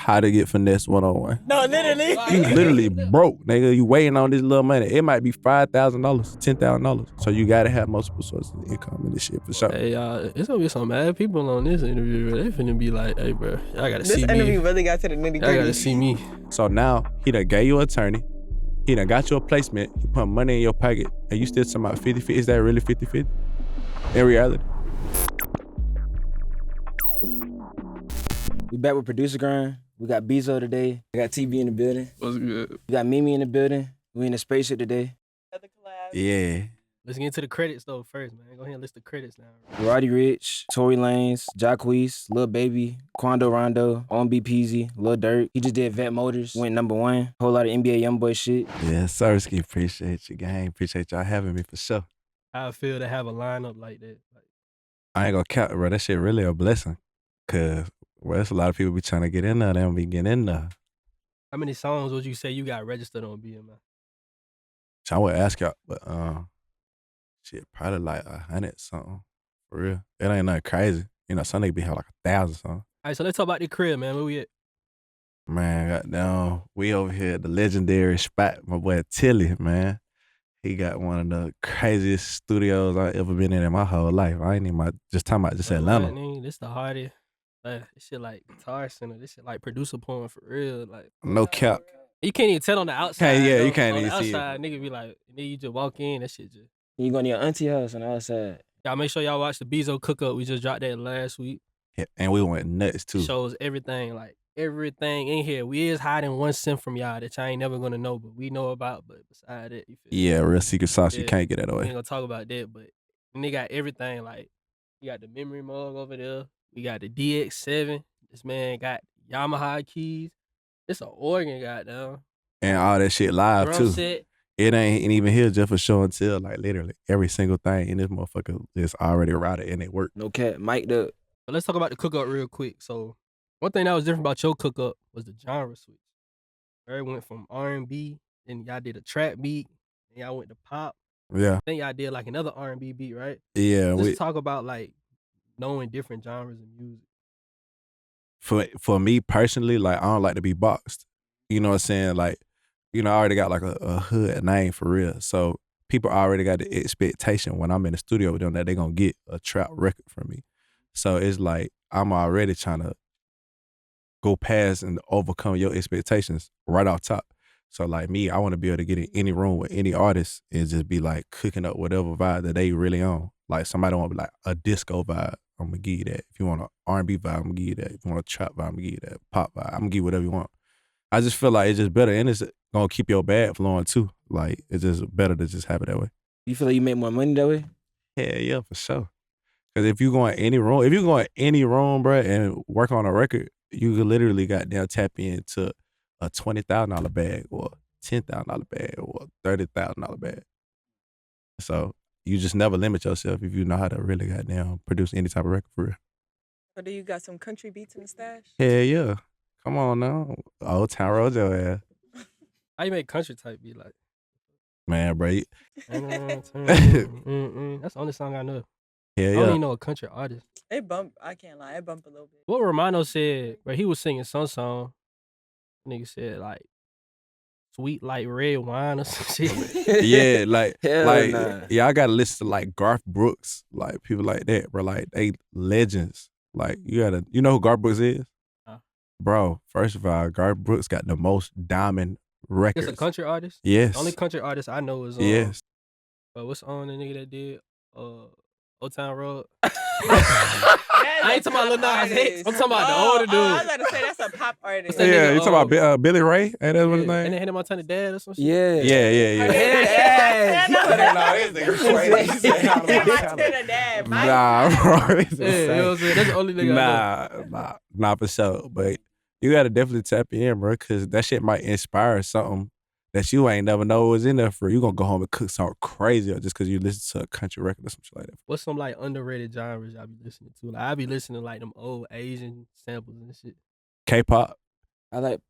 how to get finesse 101. No, literally. You literally broke, nigga. You waiting on this little money. It might be $5,000, $10,000. So you gotta have multiple sources of income in this shit for sure. Hey, y'all, it's gonna be some mad people on this interview. They finna be like, hey, bro, y'all gotta see me. This interview really got to the nitty gritty. Y'all gotta see me. So now he done gave you an attorney. He done got you a placement. He put money in your pocket. And you still talking about 50-50? Is that really 50-50? In reality. We back with ProducerGrind. We got BEEZO today. We got TB in the building. What's good? We got Mimi in the building. We in the spaceship today. Other collabs. Yeah. Let's get into the credits though first, man. Go ahead and list the credits now. Roddy, Ricch, Tory Lanez, Jacquees, Lil Baby, Quando Rondo, On B Peasy, Lil Durk. He just did Vet Motors, went #1. Whole lot of NBA Youngboy shit. Yeah, Sirski, appreciate you, gang. Appreciate y'all having me for sure. How I feel to have a lineup like that. Like, I ain't gonna count, bro. That shit really a blessing. Cause there's a lot of people be trying to get in there. They don't be getting in there. how many songs would you say you got registered on BMI? So I would ask y'all, but shit, probably like 100 something. For real. It ain't nothing crazy. You know, some niggas be having like 1,000 something. All right, so let's talk about the crib, man. Where we at? Man, goddamn, we over here at the legendary spot. My boy Tilly, man. He got one of the craziest studios I ever been in my whole life. I ain't even just talking about just Atlanta. This the hardest. This shit like Guitar Center. This shit like producer porn for real. Like No cap. you can't even tell on the outside. Yeah, you though. can't On even the see it. outside, nigga be like, nigga, you just walk in. That shit just. You go to your auntie house on the outside. Y'all make sure y'all watch the BEEZO cook up. We just dropped that last week. Yeah, and we went nuts too. Shows everything, like everything in here. We is hiding 1 cent from y'all that y'all ain't never gonna know, but we know about. But beside that, you feel me? Yeah, real secret sauce. You Yeah. can't get that We ain't away. gonna talk about that, but they got everything. Like we got the memory mug over there. We got the DX7. This man got Yamaha keys. It's an organ, goddamn. And all that shit live Drum too. set. It ain't even here just for show and tell. Like literally every single thing in this motherfucker is already routed and it work. No cat, mic'd up. But let's talk about the cook up real quick. So one thing that was different about your cook up was the genre switch. It went from R&B, then y'all did a trap beat, then y'all went to pop. Yeah. Then y'all did like another R&B beat, right? Yeah. Let's talk about like knowing different genres of music. For me personally, like I don't like to be boxed. You know what I'm saying? Like, you know, I already got like a hood name for real. So people already got the expectation when I'm in the studio with them that they gonna get a trap record from me. So it's like I'm already trying to go past and overcome your expectations right off top. So like me, I want to be able to get in any room with any artist and just be like cooking up whatever vibe that they really on. Like somebody want to be like a disco vibe, I'm gonna give you that. If you want an R&B vibe, I'm gonna give you that. If you want a trap vibe, I'm gonna give you that. Pop vibe, I'm gonna give you whatever you want. I just feel like it's just better and it's gonna keep your bag flowing too. Like it's just better to just have it that way. You feel like you make more money that way? Yeah, for sure. Cause if you go in any room, bro, and work on a record, you could literally goddamn tap into a $20,000 bag or $10,000 bag or $30,000 bag. So you just never limit yourself if you know how to really goddamn produce any type of record for real. So do you got some country beats in the stash? Hell yeah. Come on now. Old Town Road your ass. How you make country type beat like? Man, bro. That's the only song I know. Hell I don't yeah. even know a country artist. It bump. I can't lie. It bump a little bit. What Romano said, but he was singing some song. Nigga said like sweet like red wine or some shit. Yeah, like nah. yeah, I gotta listen to like Garth Brooks, like people like that, bro. Like they legends. Like you know who Garth Brooks is? Bro, first of all, Garth Brooks got the most diamond records. It's a country artist? Yes. The only country artist I know is yes. What's on the nigga that did Old Town Road? I ain't talking about Lil Nas X. I'm talking about the older dude. I was about to say that's a pop artist. that Yeah, nigga, you talking about Billy Ray? Ain't that what his And name? they had him on Tiny Dad or some shit? Yeah. Yeah. Nah, bro. It's Yeah, you know what I'm saying? That's the only nigga I know. Nah, for sure. But you gotta definitely tap in, bro, because that shit might inspire something that you ain't never know was in there for. You gonna go home and cook something crazy just because you listen to a country record or some shit like that. What's some like underrated genres I be listening to? Like I be listening to like them old Asian samples and shit. K-pop. I like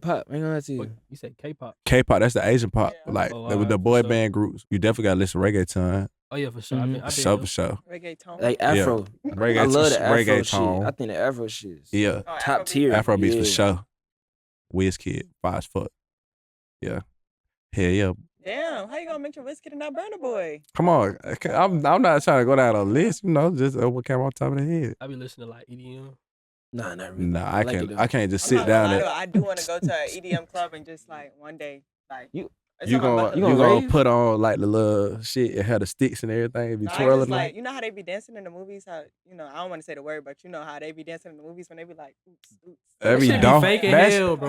pop. I ain't gonna lie to you. What, you say K-pop? K-pop, that's the Asian pop. Yeah. Like Oh, the alright, boy for sure. band groups. You definitely gotta listen to reggaeton. Oh yeah, for sure. Mhm. For sure. Reggaeton. Like Afro. Reggaeton. I love the Afro reggaeton. shit. I think the Afro shit is Yeah. Oh, top Afrobeat. tier. Afrobeats yeah. for sure. WizKid, fire as fuck. Yeah. Hell yeah. Damn, how you gonna mention Wizkid and not Burna Boy? Come on. I'm not trying to go down a list, just what came on top of the head. I be listening to like EDM. Nah, not really. Nah, like it, though. I can't just I'm sit not gonna down lie, and I do want to go to an EDM club and just like one day, like You- it's you on my gonna bucket you list. gonna rave? put on like the little shit and have the sticks and everything, be No, I twirling just them. like, you know how they be dancing in the movies? How, I don't want to say the word, but you know how they be dancing in the movies when they be like, oops, oops. That be shit dumb. fake as That's- hell, bro.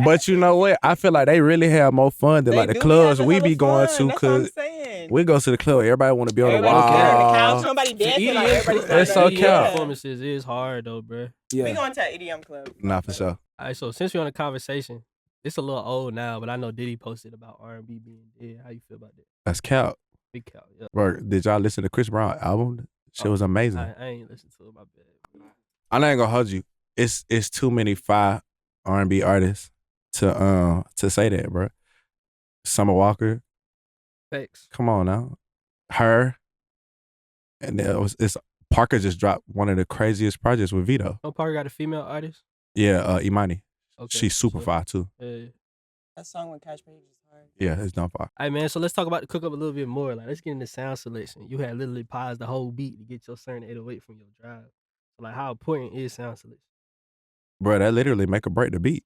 but you know what? I feel like they really have more fun than They like the do clubs having we hella be going fun. to, That's what I'm cause saying. we go to the club. Everybody want to be on the Everybody sitting on the couch, wall. nobody dancing, The like everybody's It's so like, cute. Performances is hard though, bro. Yeah. We going to an EDM club. Nah, for sure. All right, so since we're on the conversation, it's a little old now, but I know Diddy posted about R&B being dead. How you feel about that? That's cap. Big cow, yeah. Bro, did y'all listen to Chris Brown album? Shit was amazing. I ain't listened to it, my bad. I'm not gonna hold you. It's too many fire R&B artists to say that, bro. Summer Walker, Thanks. come on now. Her, and it's Parker just dropped one of the craziest projects with Vito. No Parker got a female artist? Yeah, Imani. Okay. She's super so- fire too. Yeah. That song with Cash Page is hard. Yeah, it's done fire. All right, man. So let's talk about the cook up a little bit more. Like, let's get into sound selection. You had literally paused the whole beat to get your certain 808 from your drive. So, like, how important is sound selection? Bro, that literally make or break the beat.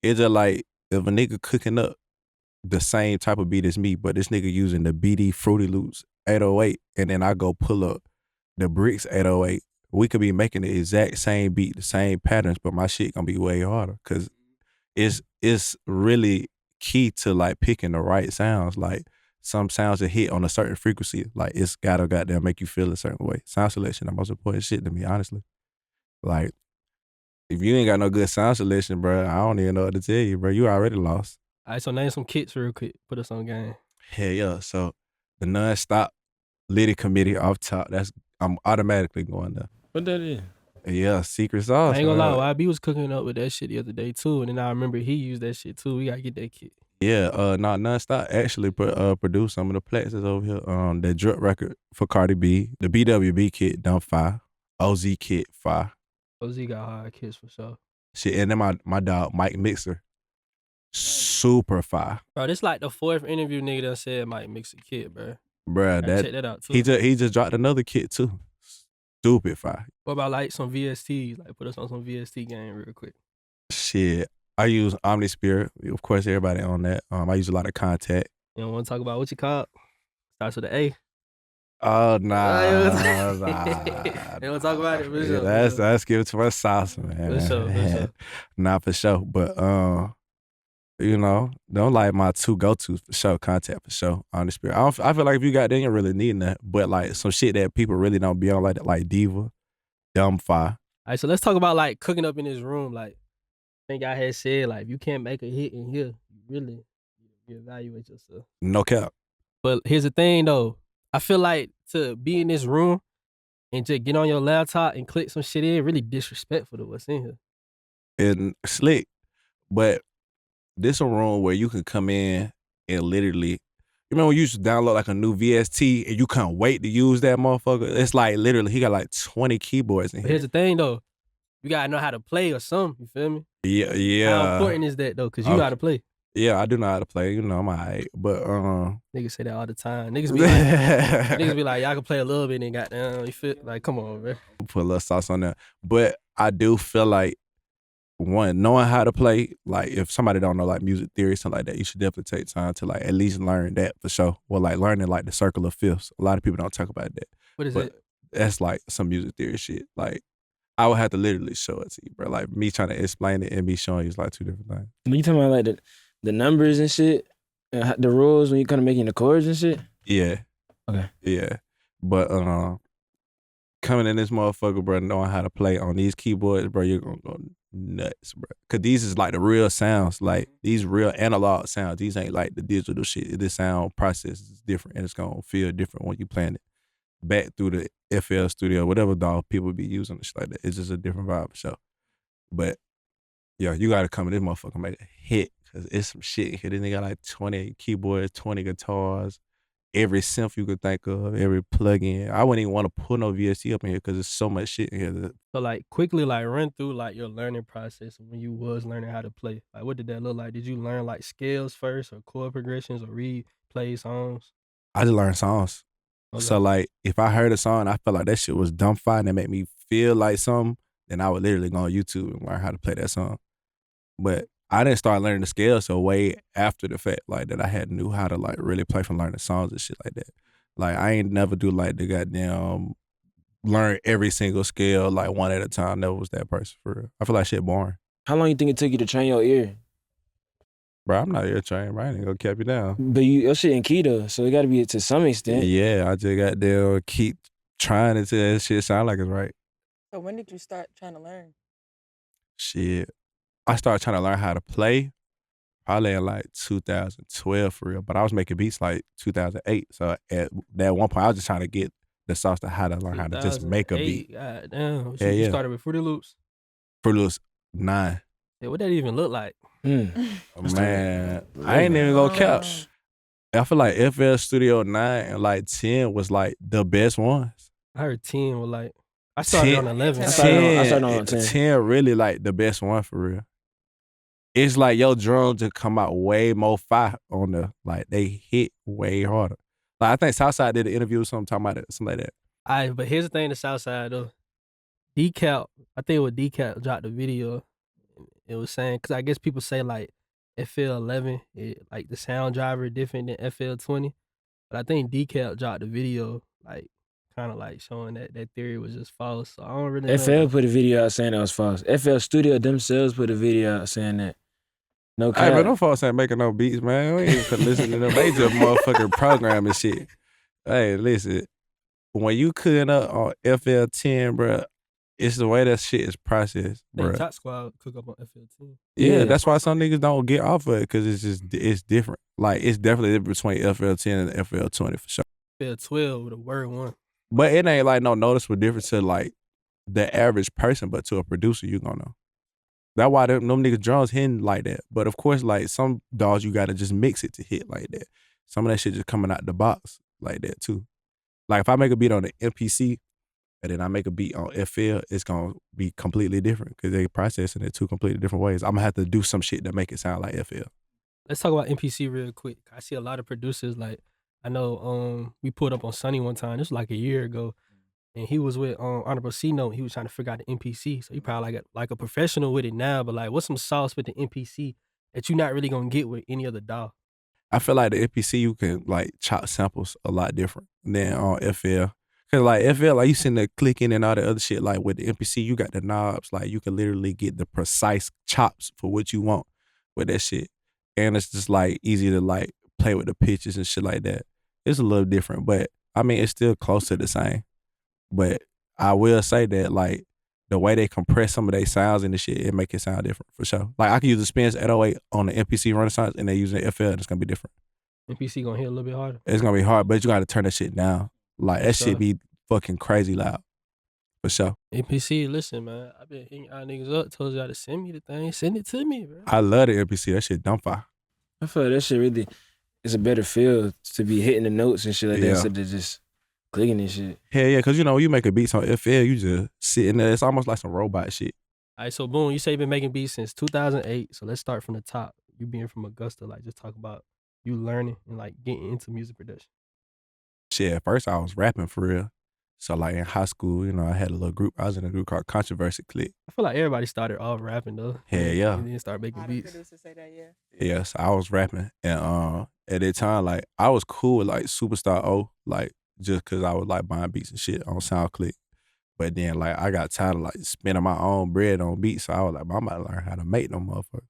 It's just like if a nigga cooking up the same type of beat as me, but this nigga using the BD Fruity Loops 808, and then I go pull up the Bricks 808, we could be making the exact same beat, the same patterns, but my shit gonna be way harder. Cause it's really key to like picking the right sounds. Like some sounds that hit on a certain frequency, like it's gotta goddamn make you feel a certain way. Sound selection, the most important shit to me, honestly. Like, if you ain't got no good sound selection, bro, I don't even know what to tell you, bro. You already lost. All right, so name some kits real quick. Put us on game. Hell yeah. So the non-stop Liddy committee off top, I'm automatically going there. What that is? Yeah, secret sauce. I ain't gonna man. lie, YB was cooking up with that shit the other day too, and then I remember he used that shit too. We gotta get that kit. Yeah, non-stop actually produced some of the plaques that's over here. The drip record for Cardi B, the BWB kit, done fire. OZ kit, fire. OZ got hard kits for sure. Shit, and then my dog Mike Mixer, super fire. Bro, this like the fourth interview nigga that said Mike mix a kit, bro. Bruh, Gotta check that out too. he just dropped another kit too. Stupid fire. What about like some VSTs? Like put us on some VST game real quick. Shit. I use Omni Spirit. Of course, everybody on that. I use a lot of contact. You don't want to talk about what you call it? Starts with an A. Oh nah. They don't talk about it. For sure, That's give it to my sauce, man. For sure. Nah, for sure. But don't like my two go-tos for sure. Contact for sure. Omni Spirit. I feel like if you got that, you really need that. But like some shit that people really don't be on like that, like Diva, Dumb Fire. All right, so let's talk about like cooking up in this room. Like I think I had said, like if you can't make a hit in here, you really reevaluate yourself. No cap. But here's the thing though. I feel like to be in this room and just get on your laptop and click some shit in, really disrespectful to what's in here. And slick. But this a room where you can come in and literally, you remember when you used to download like a new VST and you can't wait to use that motherfucker? It's like literally he got like 20 keyboards in But here. here's the thing though. You gotta know how to play or something, you feel me? Yeah. How important is that though? Cause you Okay. gotta play. Yeah, I do know how to play. I'm alright. But Niggas say that all the time. Niggas be like, niggas be like, y'all can play a little bit and goddamn, you feel like, come on, bro. put a little sauce on there. But I do feel like one, knowing how to play, like if somebody don't know like music theory, something like that, you should definitely take time to like at least learn that for sure. Or like learning like the circle of fifths. A lot of people don't talk about that. What is But it? that's like some music theory shit. Like I would have to literally show it to you, bro. Like me trying to explain it and me showing you is like two different things. When you talking about like the numbers and shit, the rules when you kind of making the chords and shit. Yeah. Okay. Yeah. But coming in this motherfucker, bro, knowing how to play on these keyboards, bro, you're gonna go nuts, bro. Cause these is like the real sounds, like these real analog sounds. These ain't like the digital shit. The sound process is different and it's gonna feel different when you playing it back through the FL Studio, whatever DAW people be using and shit like that. It's just a different vibe for sure. But yeah, you gotta come in this motherfucker and make a hit. Cause it's some shit here. This nigga got like 20 keyboards, 20 guitars, every synth you could think of, every plugin. I wouldn't even want to put no VST up in here because there's so much shit in here. So like quickly like run through like your learning process when you was learning how to play. Like what did that look like? Did you learn like scales first or chord progressions or replay songs? I just learned songs. Okay. So like if I heard a song and I felt like that shit was dumb fire and it made me feel like something, then I would literally go on YouTube and learn how to play that song. But I didn't start learning the scales so way after the fact, like that I had knew how to like really play from learning songs and shit like that. Like I ain't never do like the goddamn learn every single scale like one at a time. Never was that person for real. I feel like shit boring. How long you think it took you to train your ear? Bro, I'm not ear trained, bro. I ain't gonna cap you down. But your shit in key though, so it gotta be to some extent. Yeah, I just goddamn keep trying until that shit sound like it's right. So when did you start trying to learn? Shit. I started trying to learn how to play probably in like 2012 for real. But I was making beats like 2008. So at that one point, I was just trying to get the sauce to how to learn how to just make a beat. God damn. Yeah, You yeah. started with Fruity Loops? Fruity Loops 9. Yeah, what that even look like? Man, I ain't even gonna cap. I feel like FL Studio 9 and like 10 was like the best ones. I heard 10 was like, I started 10 on 11. I started on 10. 10 really like the best one for real. It's like your drums just come out way more fire on the, like they hit way harder. Like I think Southside did an interview with something talking about it, something like that. Alright, but here's the thing, the Southside though. Decap, I think it was Decap dropped the video. It was saying, cause I guess people say like FL11, like the sound driver different than FL20. But I think Decap dropped the video, like kind of like showing that theory was just false. So I don't really know. FL put a video out saying that was false. FL Studio themselves put a video out saying that. No cap. Hey, but them folks ain't making no beats, man. We ain't even listen to them. They just motherfucking programming shit. Hey, listen, when you cutting up on FL10, bro, it's the way that shit is processed, I think bro. Top Squad cook up on FL10. Yeah, that's why some niggas don't get off of it because it's different. Like it's definitely different between FL10 and FL20 for sure. FL12 with a word one. But it ain't like no noticeable difference to like the average person, but to a producer, you gonna know. That's why them niggas drums hitting like that. But of course, like some DAWs, you gotta just mix it to hit like that. Some of that shit just coming out the box like that too. Like if I make a beat on the MPC and then I make a beat on FL, it's gonna be completely different because they processing it two completely different ways. I'm gonna have to do some shit to make it sound like FL. Let's talk about MPC real quick. I see a lot of producers like, I know we pulled up on Sonny one time, this was like a year ago, and he was with Honorable C Note. He was trying to figure out the MPC. So he probably like a professional with it now, but like what's some sauce with the MPC that you're not really gonna get with any other DAW? I feel like the MPC, you can like chop samples a lot different than on FL. Cause like FL, like you sitting there clicking and all the other shit, like with the MPC, you got the knobs, like you can literally get the precise chops for what you want with that shit. And it's just like easy to like play with the pitches and shit like that. It's a little different, but I mean, it's still close to the same. But I will say that like the way they compress some of their sounds and the shit, it make it sound different for sure. Like I can use the Spence 808 on the MPC Renaissance and they using FL, and it's gonna be different. MPC gonna hit a little bit harder. It's gonna be hard, but you gotta turn that shit down. Like that sure. shit be fucking crazy loud. For sure. MPC, listen, man, I been hitting y'all niggas up, told y'all to send me the thing, send it to me, bro. I love the MPC. That shit dumb fire. I feel like that shit really, it's a better feel to be hitting the notes and shit like that instead of just clicking and shit. Hell yeah, because you know, when you make a beat on FL, you just sitting there. It's almost like some robot shit. All right, so boom, you say you've been making beats since 2008. So let's start from the top. You being from Augusta, like just talk about you learning and like getting into music production. Shit, at first I was rapping for real. So like in high school, you know, I had a little group. I was in a group called Controversy Clique. I feel like everybody started off rapping though. Hell yeah. And then start making beats. Producers say that, yeah. Yes, I was rapping. And at that time, like I was cool with like Superstar O, like just cause I was like buying beats and shit on SoundClick. But then like I got tired of like spending my own bread on beats. So I was like, I'm about to learn how to make them motherfuckers.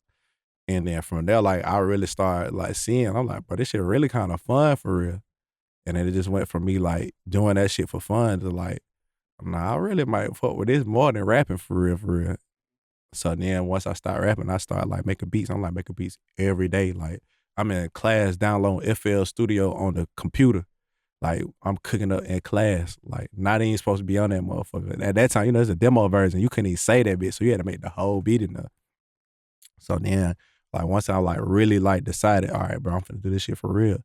And then from there, like I really started like seeing, I'm like, bro, this shit really kind of fun for real. And then it just went from me like doing that shit for fun to like, nah, I really might fuck with this more than rapping for real, for real. So then once I start rapping, I start like making beats. I'm like making beats every day. Like I'm in class downloading FL Studio on the computer. Like I'm cooking up in class. Like not even supposed to be on that motherfucker. At that time, you know, it's a demo version. You couldn't even say that bit. So you had to make the whole beat in there. So then like once I like really like decided, all right, bro, I'm finna do this shit for real.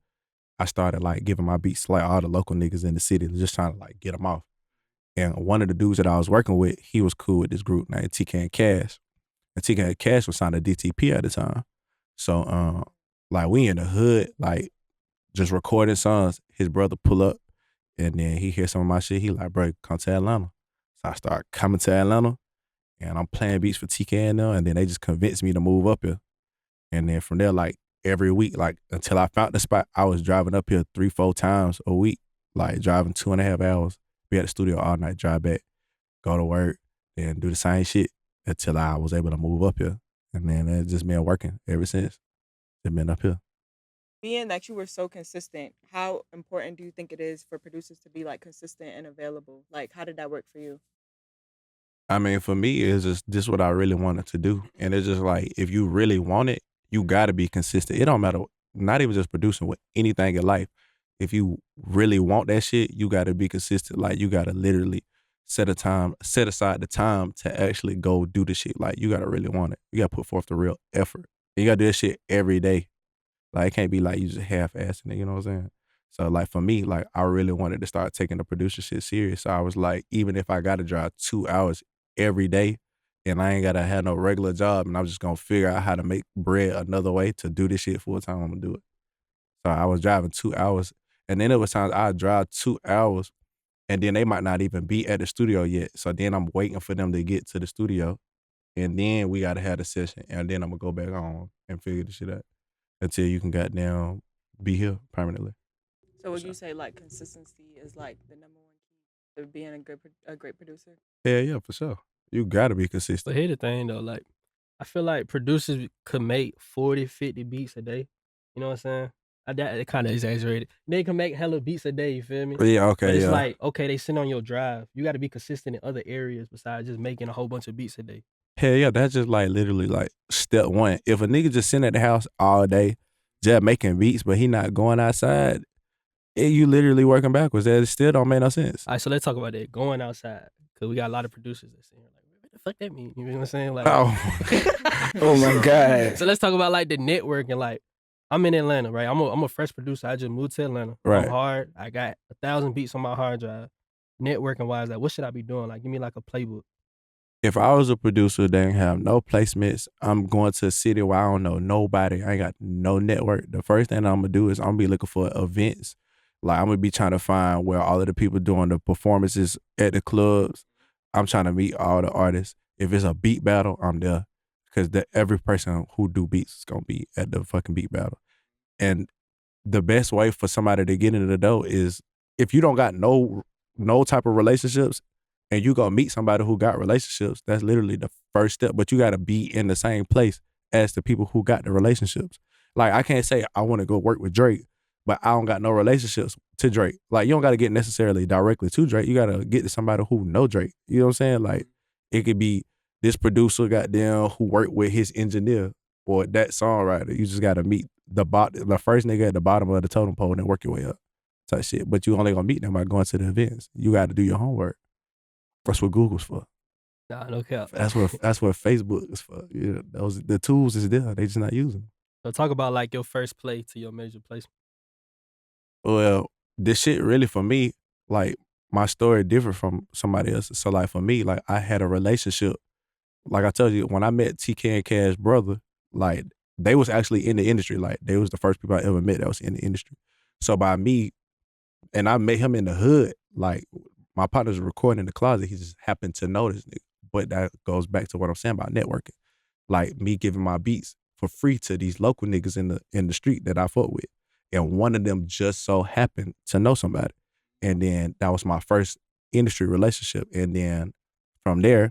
I started like giving my beats to like all the local niggas in the city, just trying to like get them off. And one of the dudes that I was working with, he was cool with this group named TK and Cash. And TK and Cash was signed to DTP at the time. So like we in the hood, like just recording songs. His brother pull up and then he hear some of my shit. He like, bro, come to Atlanta. So I start coming to Atlanta and I'm playing beats for TK and them, and then they just convinced me to move up here. And then from there, like every week, like until I found the spot, I was driving up here 3-4 times a week, like driving 2.5 hours, be at the studio all night, drive back, go to work, then do the same shit until I was able to move up here. And then it's just been working ever since. It's been up here. Being that you were so consistent, how important do you think it is for producers to be like consistent and available? Like, how did that work for you? I mean, for me, it's just this what I really wanted to do. And it's just like, if you really want it, you gotta be consistent. It don't matter, not even just producing, with anything in life. If you really want that shit, you gotta be consistent. Like you gotta literally set aside the time to actually go do the shit. Like you gotta really want it. You gotta put forth the real effort. You gotta do this shit every day. Like it can't be like you just half-assing it, you know what I'm saying? So like for me, like I really wanted to start taking the producer shit serious. So I was like, even if I gotta drive 2 hours every day and I ain't gotta have no regular job and I'm just gonna figure out how to make bread another way to do this shit full time, I'm gonna do it. So I was driving 2 hours, and then there was times I'd drive 2 hours and then they might not even be at the studio yet. So then I'm waiting for them to get to the studio, and then we gotta have the session, and then I'm gonna go back home and figure the shit out until you can goddamn be here permanently. So would you say like consistency is like the number one key to being a great producer? Yeah, for sure. You gotta be But consistent. here's the thing though, like I feel like producers could make 40, 50 beats a day. You know what I'm saying? That kind of exaggerated. They can make hella beats a day, you feel me? Yeah, But okay, it's yeah. like, okay, they sit on your drive. You got to be consistent in other areas besides just making a whole bunch of beats a day. Hell yeah, that's just like literally like step one. If a nigga just sitting at the house all day, just making beats, but he not going outside, you literally working backwards. That still don't make no sense. All right, so let's talk about that. Going outside. Because we got a lot of producers that say, like, what the fuck that mean? You know what I'm saying? Like, Oh my God. So let's talk about like the networking. Like, I'm in Atlanta, right? I'm a fresh producer. I just moved to Atlanta. Right. I'm hard. I got 1,000 beats on my hard drive. Networking wise, like, what should I be doing? Like, give me like a playbook. If I was a producer that didn't have no placements, I'm going to a city where I don't know nobody. I ain't got no network. The first thing I'm gonna do is I'm gonna be looking for events. Like I'm gonna be trying to find where all of the people doing the performances at the clubs. I'm trying to meet all the artists. If it's a beat battle, I'm there. Because every person who do beats is gonna be at the fucking beat battle. And the best way for somebody to get into the door is if you don't got no type of relationships and you gonna meet somebody who got relationships, that's literally the first step. But you gotta be in the same place as the people who got the relationships. Like I can't say I wanna go work with Drake, but I don't got no relationships to Drake. Like you don't gotta get necessarily directly to Drake. You gotta get to somebody who know Drake. You know what I'm saying? Like it could be this producer goddamn who worked with his engineer or that songwriter. You just gotta meet the first nigga at the bottom of the totem pole and work your way up. Type shit. But you only gonna meet them by going to the events. You gotta do your homework. That's what Google's for. Nah, no cap. That's what Facebook is for. Yeah, the tools is there. They just not using them. So talk about like your first play to your major placement. Well, this shit really for me, like my story different from somebody else's. So like for me, like I had a relationship. Like I told you, when I met TK and Cash's brother, like they was actually in the industry. Like they was the first people I ever met that was in the industry. So by me, and I met him in the hood, like my partner's recording in the closet. He just happened to know this nigga. But that goes back to what I'm saying about networking. Like me giving my beats for free to these local niggas in the street that I fuck with. And one of them just so happened to know somebody. And then that was my first industry relationship. And then from there,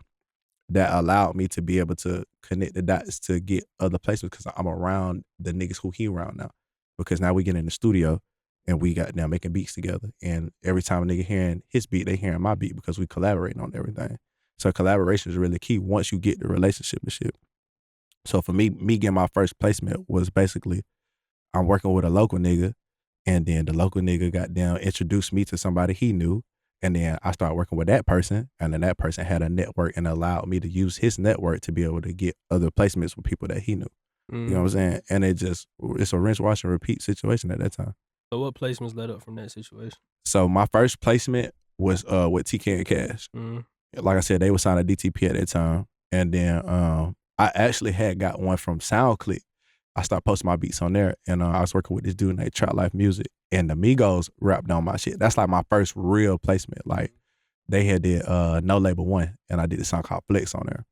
that allowed me to be able to connect the dots to get other placements because I'm around the niggas who he around now. Because now we get in the studio and we got now making beats together. And every time a nigga hearing his beat, they hearing my beat because we collaborating on everything. So collaboration is really key once you get the relationship and shit. So for me getting my first placement was basically I'm working with a local nigga, and then the local nigga got down, introduced me to somebody he knew, and then I started working with that person, and then that person had a network and allowed me to use his network to be able to get other placements with people that he knew. You know what I'm saying? And it's a rinse, wash, and repeat situation at that time. So what placements led up from that situation? So my first placement was with TK and Cash. Mm. Like I said, they were signed to DTP at that time. And then I actually had got one from SoundClick. I started posting my beats on there, and I was working with this dude named Trap Life Music, and the Migos rapped on my shit. That's like my first real placement. Like they had did No Label 1, and I did a song called Flex on there.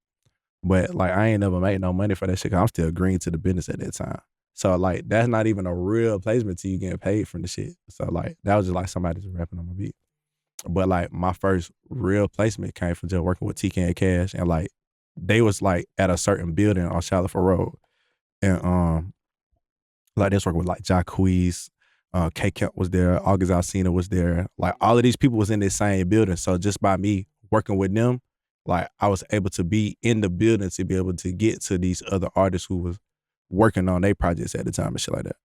But like I ain't never made no money for that shit, 'cause I'm still green to the business at that time. So like that's not even a real placement till you getting paid from the shit. So like that was just like somebody just rapping on my beat. But like my first real placement came from just working with TK and Cash, and like they was like at a certain building on Charlotte Road. And like they was working with like Jacquees, K Camp was there, August Alsina was there. Like all of these people was in this same building. So just by me working with them, like I was able to be in the building to be able to get to these other artists who was working on their projects at the time and shit like that.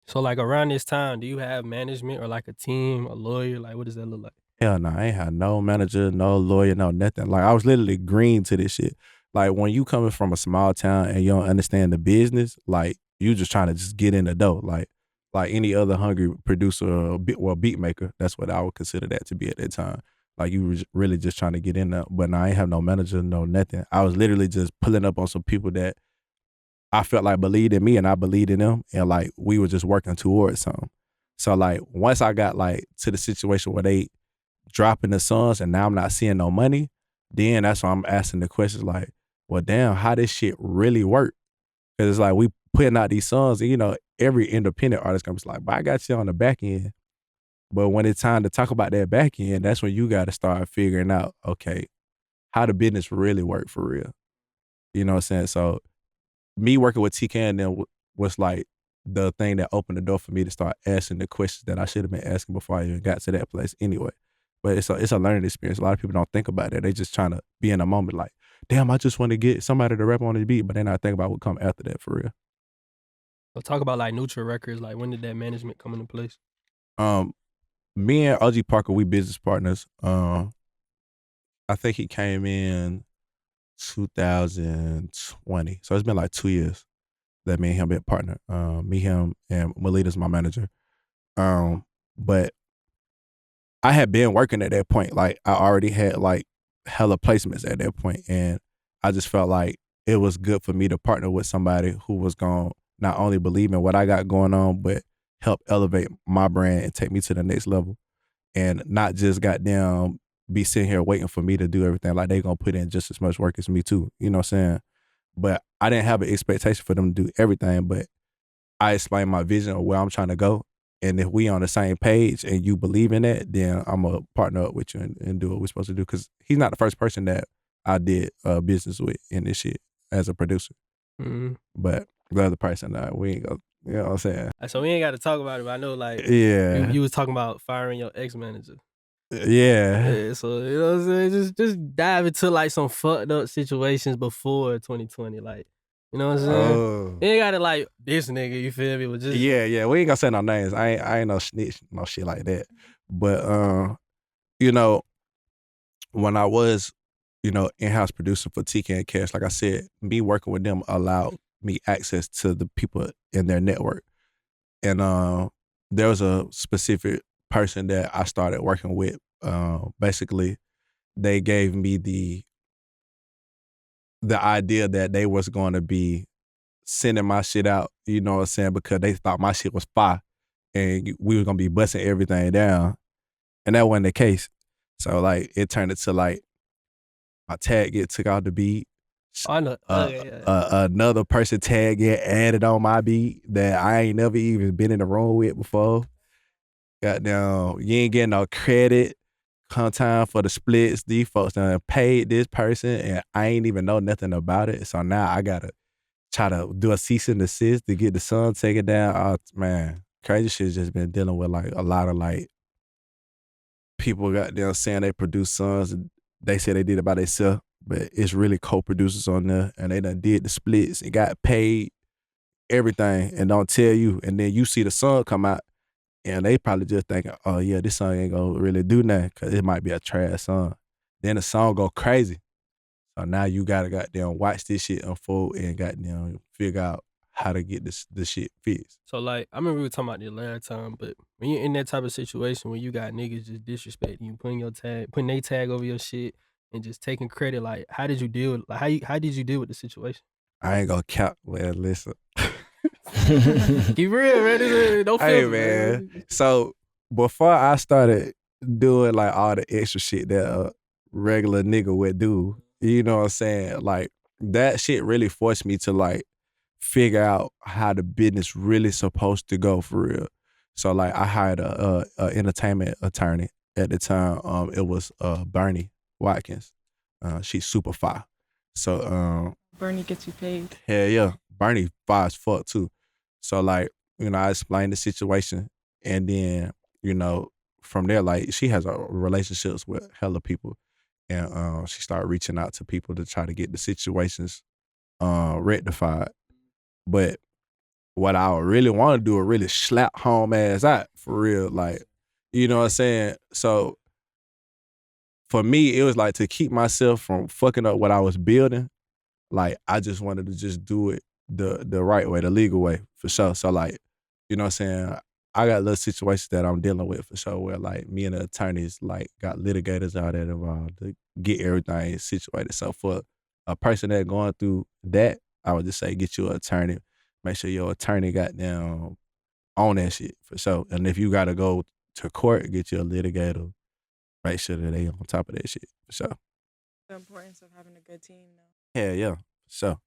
So like around this time, do you have management or like a team, a lawyer? Like what does that look like? Hell no, I ain't had no manager, no lawyer, no nothing. Like I was literally green to this shit. Like when you coming from a small town and you don't understand the business, like you just trying to just get in the dough. Like any other hungry producer or beat maker, that's what I would consider that to be at that time. Like you was really just trying to get in there. But no, I ain't have no manager, no nothing. I was literally just pulling up on some people that I felt like believed in me and I believed in them, and like we were just working towards something. So like once I got like to the situation where they dropping the songs and now I'm not seeing no money, then that's why I'm asking the questions like, well, damn, how this shit really work? Because it's like we putting out these songs and, you know, every independent artist comes like, but I got you on the back end. But when it's time to talk about that back end, that's when you got to start figuring out, okay, how the business really work for real. You know what I'm saying? So me working with TK and them was like the thing that opened the door for me to start asking the questions that I should have been asking before I even got to that place anyway. But it's a learning experience. A lot of people don't think about it. They just trying to be in a moment like, damn, I just want to get somebody to rap on the beat, but they not think about what come after that for real. So talk about like Neutral Records. Like when did that management come into place? Me and OG Parker, we business partners. I think he came in 2020. So it's been like 2 years that me and him been partner. Me, him, and Melita's my manager. But I had been working at that point. Like I already had like hella placements at that point, and I just felt like it was good for me to partner with somebody who was going to not only believe in what I got going on, but help elevate my brand and take me to the next level, and not just goddamn be sitting here waiting for me to do everything. Like they gonna put in just as much work as me too. You know what I'm saying? But I didn't have an expectation for them to do everything, but I explained my vision of where I'm trying to go. And if we on the same page and you believe in that, then I'm going to partner up with you and do what we're supposed to do. Because he's not the first person that I did business with in this shit as a producer. Mm-hmm. But the other person, we ain't going to, you know what I'm saying? So we ain't got to talk about it, but I know like Yeah. you was talking about firing your ex-manager. Yeah. So, you know what I'm saying? Just dive into like some fucked up situations before 2020. Like, you know what I'm saying? Oh. You ain't got to like this nigga, you feel me? But just Yeah. We ain't gonna say no names. I ain't no snitch, no shit like that. But you know, when I was, you know, in-house producer for TK and Cash, like I said, me working with them allowed me access to the people in their network. And there was a specific person that I started working with. Basically, they gave me the idea that they was going to be sending my shit out, you know what I'm saying, because they thought my shit was fire and we was going to be busting everything down. And that wasn't the case. So, like, it turned into, like, my tag get took out the beat. I know. Another person tag get added on my beat that I ain't never even been in the room with before. Goddamn, you ain't getting no credit. Come time for the splits. These folks done paid this person and I ain't even know nothing about it. So now I gotta try to do a cease and desist to get the son taken down. Oh, man, crazy shit's just been dealing with like a lot of like people goddamn saying they produce songs and they say they did it by themselves, but it's really co-producers on there and they done did the splits and got paid everything and don't tell you. And then you see the song come out and they probably just thinking, oh yeah, this song ain't gonna really do nothing because it might be a trash song. Then the song go crazy. So now you gotta goddamn watch this shit unfold and goddamn figure out how to get the shit fixed. So like, I remember we were talking about this last time, but when you're in that type of situation where you got niggas just disrespecting you, putting their tag over your shit, and just taking credit, like how did you deal with how did you deal with the situation? I ain't gonna cap. Well, listen. Keep real, man. Don't Hey, feel man. So before I started doing like all the extra shit that a regular nigga would do, you know what I'm saying? Like that shit really forced me to like figure out how the business really supposed to go for real. So like I hired a entertainment attorney at the time. It was Bernie Watkins. She's super fire. So Bernie gets you paid. hell yeah, Bernie fire as fuck too. So like, you know, I explained the situation, and then, you know, from there, like she has relationships with hella people, and she started reaching out to people to try to get the situations rectified. But what I really want to do is really slap home ass out for real, like, you know what I'm saying? So for me, it was like to keep myself from fucking up what I was building. Like I just wanted to just do it the right way, the legal way, for sure. So like, you know what I'm saying? I got little situations that I'm dealing with for sure, where like me and the attorneys like got litigators out there involved to get everything situated. So for a person that going through that, I would just say get you an attorney. Make sure your attorney got down on that shit for sure. And if you gotta go to court, get you a litigator. Make sure that they on top of that shit for sure. The importance of having a good team now. Yeah, yeah. So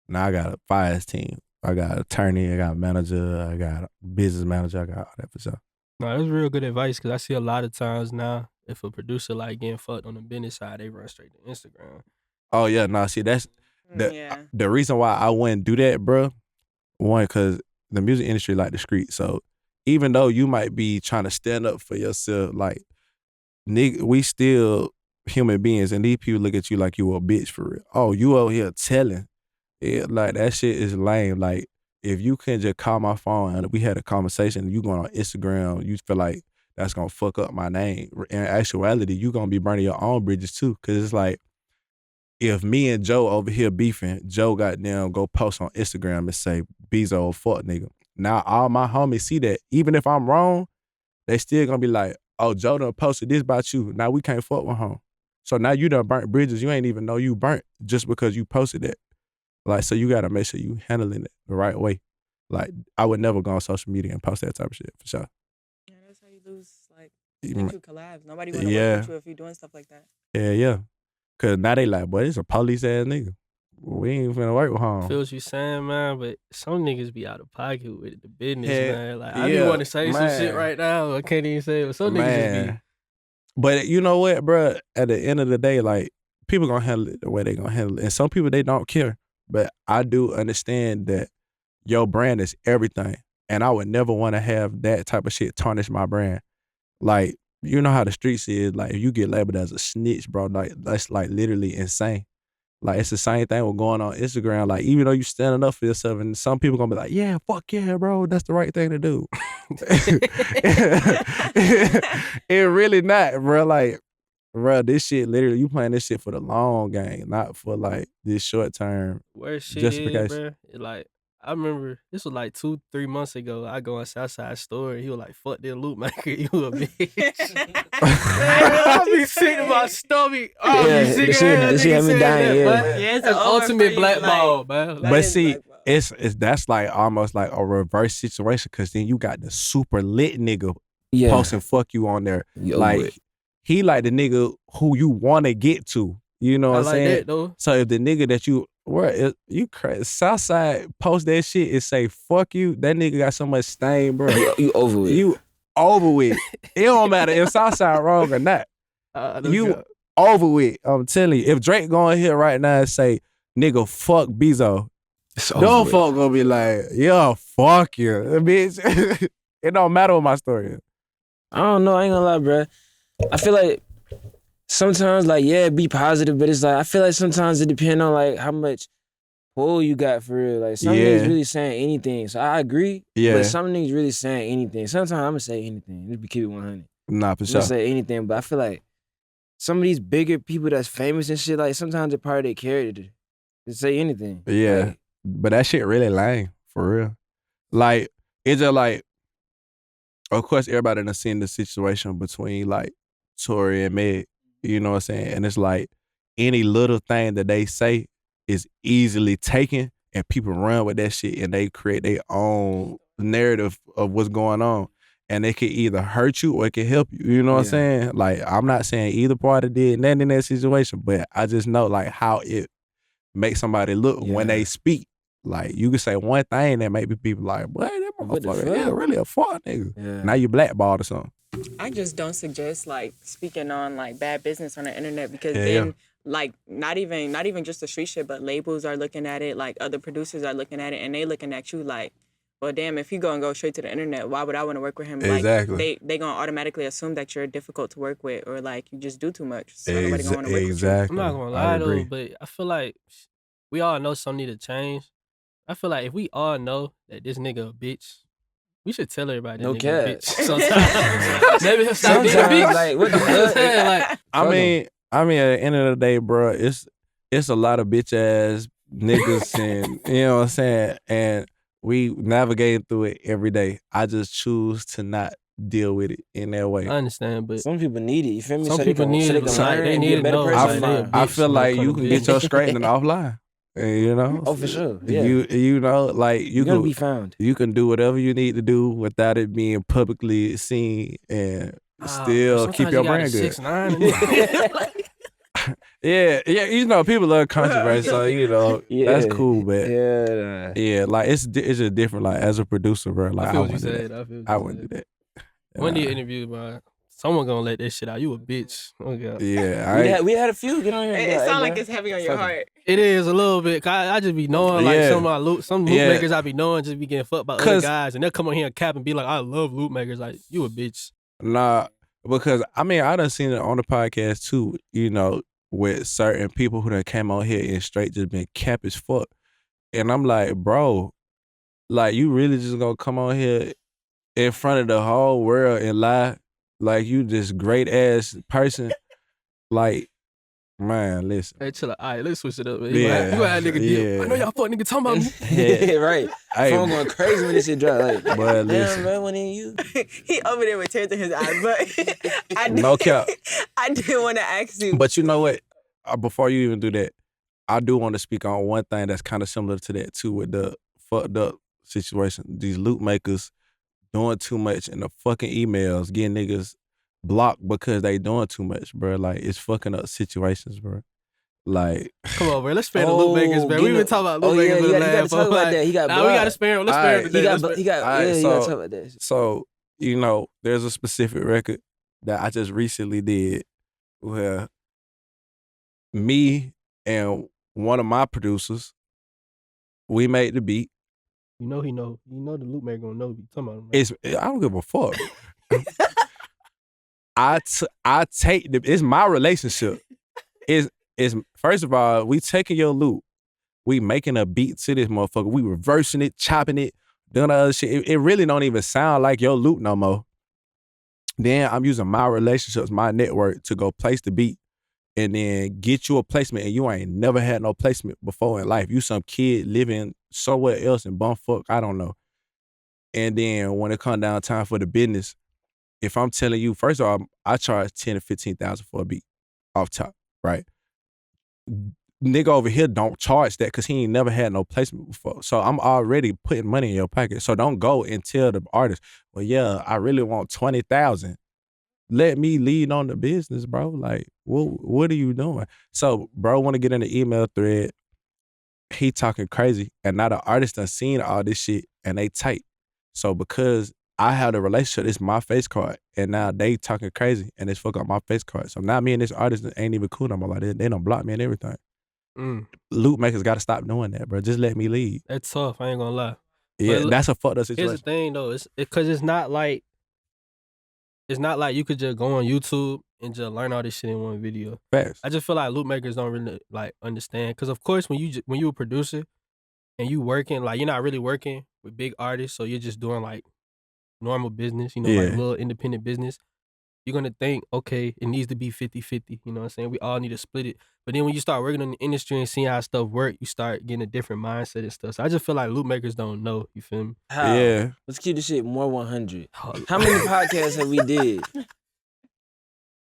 now I got a finance team. I got an attorney, I got a manager, I got a business manager, I got all that for sure. No, that's real good advice because I see a lot of times now if a producer like getting fucked on the business side, they run straight to Instagram. Oh yeah, no, see that's Yeah. the reason why I wouldn't do that, bro. One, because the music industry like the street. So even though you might be trying to stand up for yourself, like nigga, we still human beings, and these people look at you like you a bitch for real. Oh, you out here telling. Yeah, like that shit is lame. Like if you can just call my phone and we had a conversation, you going on Instagram, you feel like that's gonna fuck up my name. In actuality, you gonna be burning your own bridges too. Cause it's like if me and Joe over here beefing, Joe goddamn go post on Instagram and say BEEZO fuck nigga. Now all my homies see that. Even if I'm wrong, they still gonna be like, oh, Joe done posted this about you. Now we can't fuck with him. So now you done burnt bridges you ain't even know you burnt just because you posted that. Like, so you gotta make sure you handling it the right way. Like, I would never go on social media and post that type of shit, for sure. Yeah, that's how you lose, like, Mm, true collabs. Nobody want to yeah. work with you if you're doing stuff like that. Yeah, yeah. Cause now they like, boy, this a police ass nigga. We ain't finna work with him. Feel what you saying, man, but some niggas be out of pocket with the business, Yeah, man. Like I be yeah, wanting to say some shit man. right now, I can't even say it. But some niggas just be. Man. But you know what, bro? At the end of the day, like, people gonna handle it the way they gonna handle it. And some people, they don't care. But I do understand that your brand is everything. And I would never want to have that type of shit tarnish my brand. Like, you know how the streets is, like, if you get labeled as a snitch, bro, like, that's like literally insane. Like, it's the same thing with going on Instagram. Like, even though you standing up for yourself, and some people gonna be like, yeah, fuck yeah, bro, that's the right thing to do. It really not, bro. Like, bro, this shit literally, you playing this shit for the long game, not for like this short term Worst shit justification. is, bro. It like I remember this was like 2-3 months ago. I go on Southside store and he was like, "Fuck that loopmaker, you a bitch." Man, I be sick to my stomach. Oh, Yeah, be sick the shit had me dying, yeah. Yeah, it's That's over for ultimate you, blackball, man. That But is see, blackball. it's that's like almost like a reverse situation, because then you got the super lit nigga Yeah. posting fuck you on there. You over Like, it. he like the nigga who you want to get to. You know what I I'm like saying? that though. So if the nigga that you crazy, Southside post that shit and say fuck you, that nigga got so much stain, bro. You over it. You over with. It don't matter if Southside wrong or not. You over with. I'm telling you. If Drake go in here right now and say, nigga, fuck BEEZO, It's over those with. folk gonna be like, yo, fuck you, bitch. It don't matter what my story is. I don't know. I ain't gonna lie, bro. I feel like sometimes, like, yeah, be positive, but it's like I feel like sometimes it depends on like how much pull you got for real. Like some Yeah. niggas really saying anything, so I agree. Yeah. But some niggas really saying anything. Sometimes I'm gonna say anything. Just be keep it 100. Nah, for I'm sure. gonna say anything, but I feel like some of these bigger people that's famous and shit, like sometimes it's part of their character to say anything. Yeah. Like, But that shit really lame, For real. Like, it's just like, of course, everybody done seen the situation between like Tory and Meg. You know what I'm saying? And it's like any little thing that they say is easily taken, and people run with that shit, and they create their own narrative of what's going on. And it can either hurt you or it can help you. You know what I'm saying? Like, I'm not saying either party did nothing in that situation, but I just know like how it makes somebody look when they speak. Like, you can say one thing that make people like, boy, that motherfucker is really a fuck nigga. Yeah. Now you blackballed or something. I just don't suggest like speaking on like bad business on the internet, because then like not even just the street shit, but labels are looking at it, like other producers are looking at it, and they looking at you like, well, damn, if he go straight to the internet, why would I want to work with him? Exactly. Like they gonna automatically assume that you're difficult to work with, or like you just do too much. So nobody gonna want to work with you. I'm not gonna lie though, but I feel like we all know something need to change. I feel like if we all know that this nigga a bitch, we should tell everybody that nigga a bitch. Sometimes. Maybe he'll stop being a bitch. Like, what the fuck? Like, I mean, at the end of the day, bro, it's a lot of bitch ass niggas, and you know what I'm saying, and we navigating through it every day. I just choose to not deal with it in that way. I understand, but some people need it. You feel me? Some people need it. They need to know. I feel like you can get your straightening offline. You know? Oh, for sure. Yeah. You know, like you can can be found. You can do whatever you need to do without it being publicly seen, and still keep your brand good. 6'9". Yeah, you know, people love controversy, so you know that's cool, but like it's just different. Like as a producer, bro, like I wouldn't do that. When do you interview, bro? Someone gonna let that shit out. You a bitch. Oh God. Yeah, we had a few. Get on here. It sounds like it's heavy on your heart. It is a little bit. I just be knowing like some loop makers I be knowing just be getting fucked by other guys, and they'll come on here and cap and be like, I love loop makers. Like, you a bitch. Nah, because I mean I done seen it on the podcast too. You know, with certain people who done came on here and straight just been cap as fuck, and I'm like, bro, like you really just gonna come on here in front of the whole world and lie? Like you this great ass person, like, man, listen. Hey, chill out. All right, let's switch it up. Man. You had nigga deal. I know y'all fuck nigga talking about me. Yeah, right. Phone going crazy when this shit drop. Like, but damn, man, when you. He over there with tears in his eyes, but no cap. I didn't want to ask you. But you know what? Before you even do that, I do want to speak on one thing that's kind of similar to that too, with the fucked up situation. These loop makers doing too much in the fucking emails, getting niggas blocked because they doing too much, bro. Like, it's fucking up situations, bro. Like, come on, bro. Let's spare the loop makers, man. We been talking about loop makers for the last. Talk about that. He got blocked. We gotta spare him. Let's spare him today. He gotta talk about that. So, you know, there's a specific record that I just recently did where me and one of my producers, we made the beat. You know he know. You know the loop maker gonna know what you talking about. I don't give a fuck. I take it's my relationship. It's first of all, we taking your loop. We making a beat to this motherfucker. We reversing it, chopping it, doing other shit. It really don't even sound like your loop no more. Then I'm using my relationships, my network to go place the beat and then get you a placement, and you ain't never had no placement before in life. You some kid living somewhere else in bumfuck, I don't know. And then when it come down time for the business, if I'm telling you, first of all, I charge 10 to 15,000 for a beat off top, right? Nigga over here don't charge that because he ain't never had no placement before. So I'm already putting money in your pocket. So don't go and tell the artist, well, yeah, I really want 20,000. Let me lead on the business, bro. Like, what are you doing? So, bro, want to get in the email thread. He talking crazy, and now the artist done seen all this shit, and they tight. So because I have the relationship, it's my face card, and now they talking crazy, and it's fuck up my face card. So now me and this artist ain't even cool no more. Like they done block me and everything. Loop makers got to stop doing that, bro. Just let me lead. That's tough. I ain't gonna lie. Yeah, but that's a fucked up situation. Here's the thing though, because it's not like you could just go on YouTube and just learn all this shit in one video. Facts. I just feel like loop makers don't really like understand, because of course when you a producer and you working, like you're not really working with big artists, so you're just doing like normal business, you know, like little independent business. you're gonna think, okay, it needs to be 50-50. You know what I'm saying? We all need to split it. But then when you start working in the industry and seeing how stuff work, you start getting a different mindset and stuff. So I just feel like loop makers don't know. You feel me? How? Yeah. Let's keep the shit more 100. Oh, How many podcasts have we did?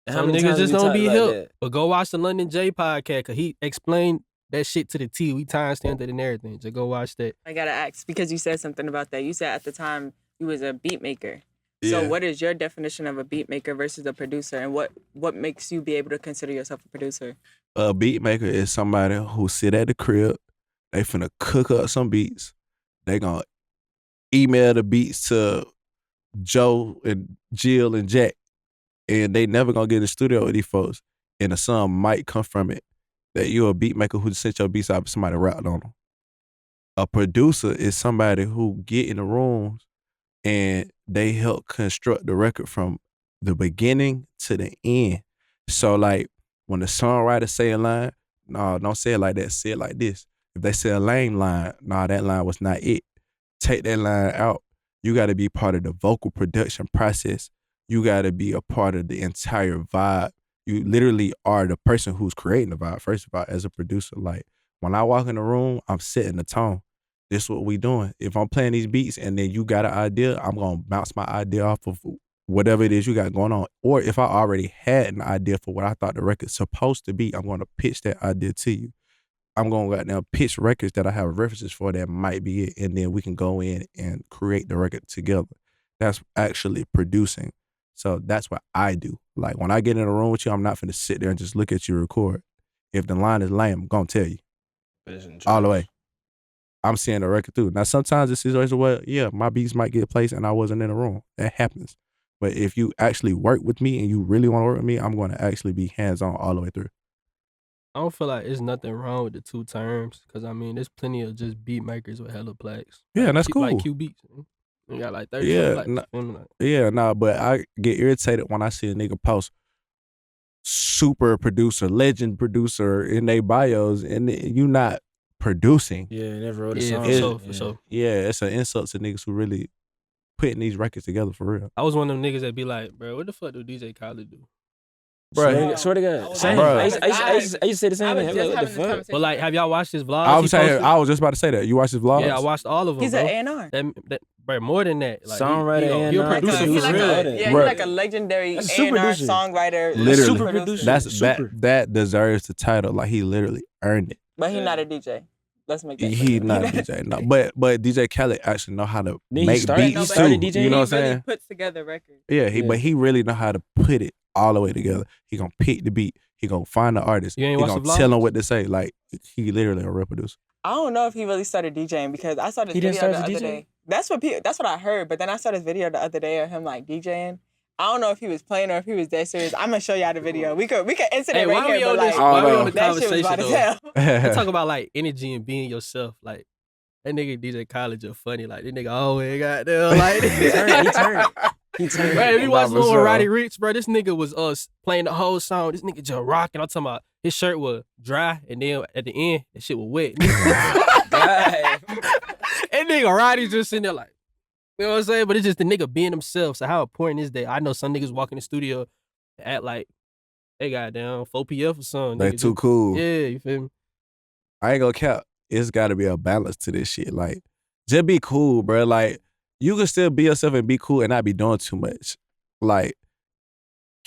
And Some many niggas times just we don't talked be about hip. that? But go watch the London J podcast because he explained that shit to the T. We timestamped it and everything. Just go watch that. I gotta ask because you said something about that. You said at the time you was a beat maker. So what is your definition of a beat maker versus a producer, and what makes you be able to consider yourself a producer? A beat maker is somebody who sit at the crib, they finna cook up some beats, they gonna email the beats to Joe and Jill and Jack, and they never gonna get in the studio with these folks, and the song might come from it. That you're a beat maker who sent your beats out and somebody rapped on them. A producer is somebody who get in the rooms and they help construct the record from the beginning to the end. So like when the songwriter say a line, no, don't say it like that, say it like this. If they say a lame line, nah, that line was not it. Take that line out. You gotta be part of the vocal production process. You gotta be a part of the entire vibe. You literally are the person who's creating the vibe, first of all, as a producer. Like when I walk in the room, I'm setting the tone. This is what we doing. If I'm playing these beats and then you got an idea, I'm gonna bounce my idea off of whatever it is you got going on. Or if I already had an idea for what I thought the record's supposed to be, I'm gonna pitch that idea to you. I'm gonna go out now pitch records that I have references for that might be it, and then we can go in and create the record together. That's actually producing. So that's what I do. Like when I get in a room with you, I'm not finna sit there and just look at you record. If the line is lame, I'm gonna tell you. All the way. I'm seeing the record through. Now, sometimes the situation where, yeah, my beats might get placed and I wasn't in the room. That happens. But if you actually work with me and you really want to work with me, I'm going to actually be hands-on all the way through. I don't feel like there's nothing wrong with the two terms because, I mean, there's plenty of just beat makers with hella plaques. Yeah, and that's cool. Like cubeatz. You got like 30 plaques. But I get irritated when I see a nigga post super producer, legend producer in their bios and you not producing. Yeah, never wrote a Yeah, song. for sure. Yeah, it's an insult to niggas who really putting these records together for real. I was one of them niggas that be like, bro, what the fuck do DJ Khaled do? Bro, Swear to God. Same. Bro. I used to say the same thing. Like, what the fuck? But like, have y'all watched his vlog? I was just about to say that. You watched his vlogs? Yeah, I watched all of them. He's bro. an A&R. That, bro, more than that. Like, Songwriter, he a A&R. producer. He's for like real. he's like a legendary That's a super A&R producer. songwriter. Literally. Super producer. That's that deserves the title. Like he literally earned it. But he's not a DJ. Let's make that He's clear. not a DJ, no. But DJ Khaled actually know how to He make started- beats he started too. DJing? You know what I'm He really saying? puts together records. Yeah, but he really know how to put it all the way together. He gonna pick the beat. He gonna find the artist. You ain't He watch gonna the tell him vlogs? what to say. Like he literally a real producer. I don't know if he really started DJing because I saw this He didn't video the start as a other DJ? day. That's what I heard. But then I saw this video the other day of him like DJing. I don't know if he was playing or if he was dead serious. I'm gonna show y'all the video. We could insert it Hey, right why we here. on But this? like, Why we no. on the that shit was about conversation to though? tell. Let's talk about like energy and being yourself. Like that nigga DJ Khaled just funny. Like that nigga always got there. Like He turned. Bro, if you watch Nah, Lil for sure. Roddy Ricch, bro, this nigga was playing the whole song. This nigga just rocking. I'm talking about his shirt was dry, and then at the end, that shit was wet. God. And nigga Roddy just sitting there like, you know what I'm saying? But it's just the nigga being himself. So how important is that? I know some niggas walk in the studio and act like they got down 4 PF or something. They Nigga too just- cool. Yeah, you feel me? I ain't gonna cap. It's gotta be a balance to this shit. Like, just be cool, bro. Like, you can still be yourself and be cool and not be doing too much. Like,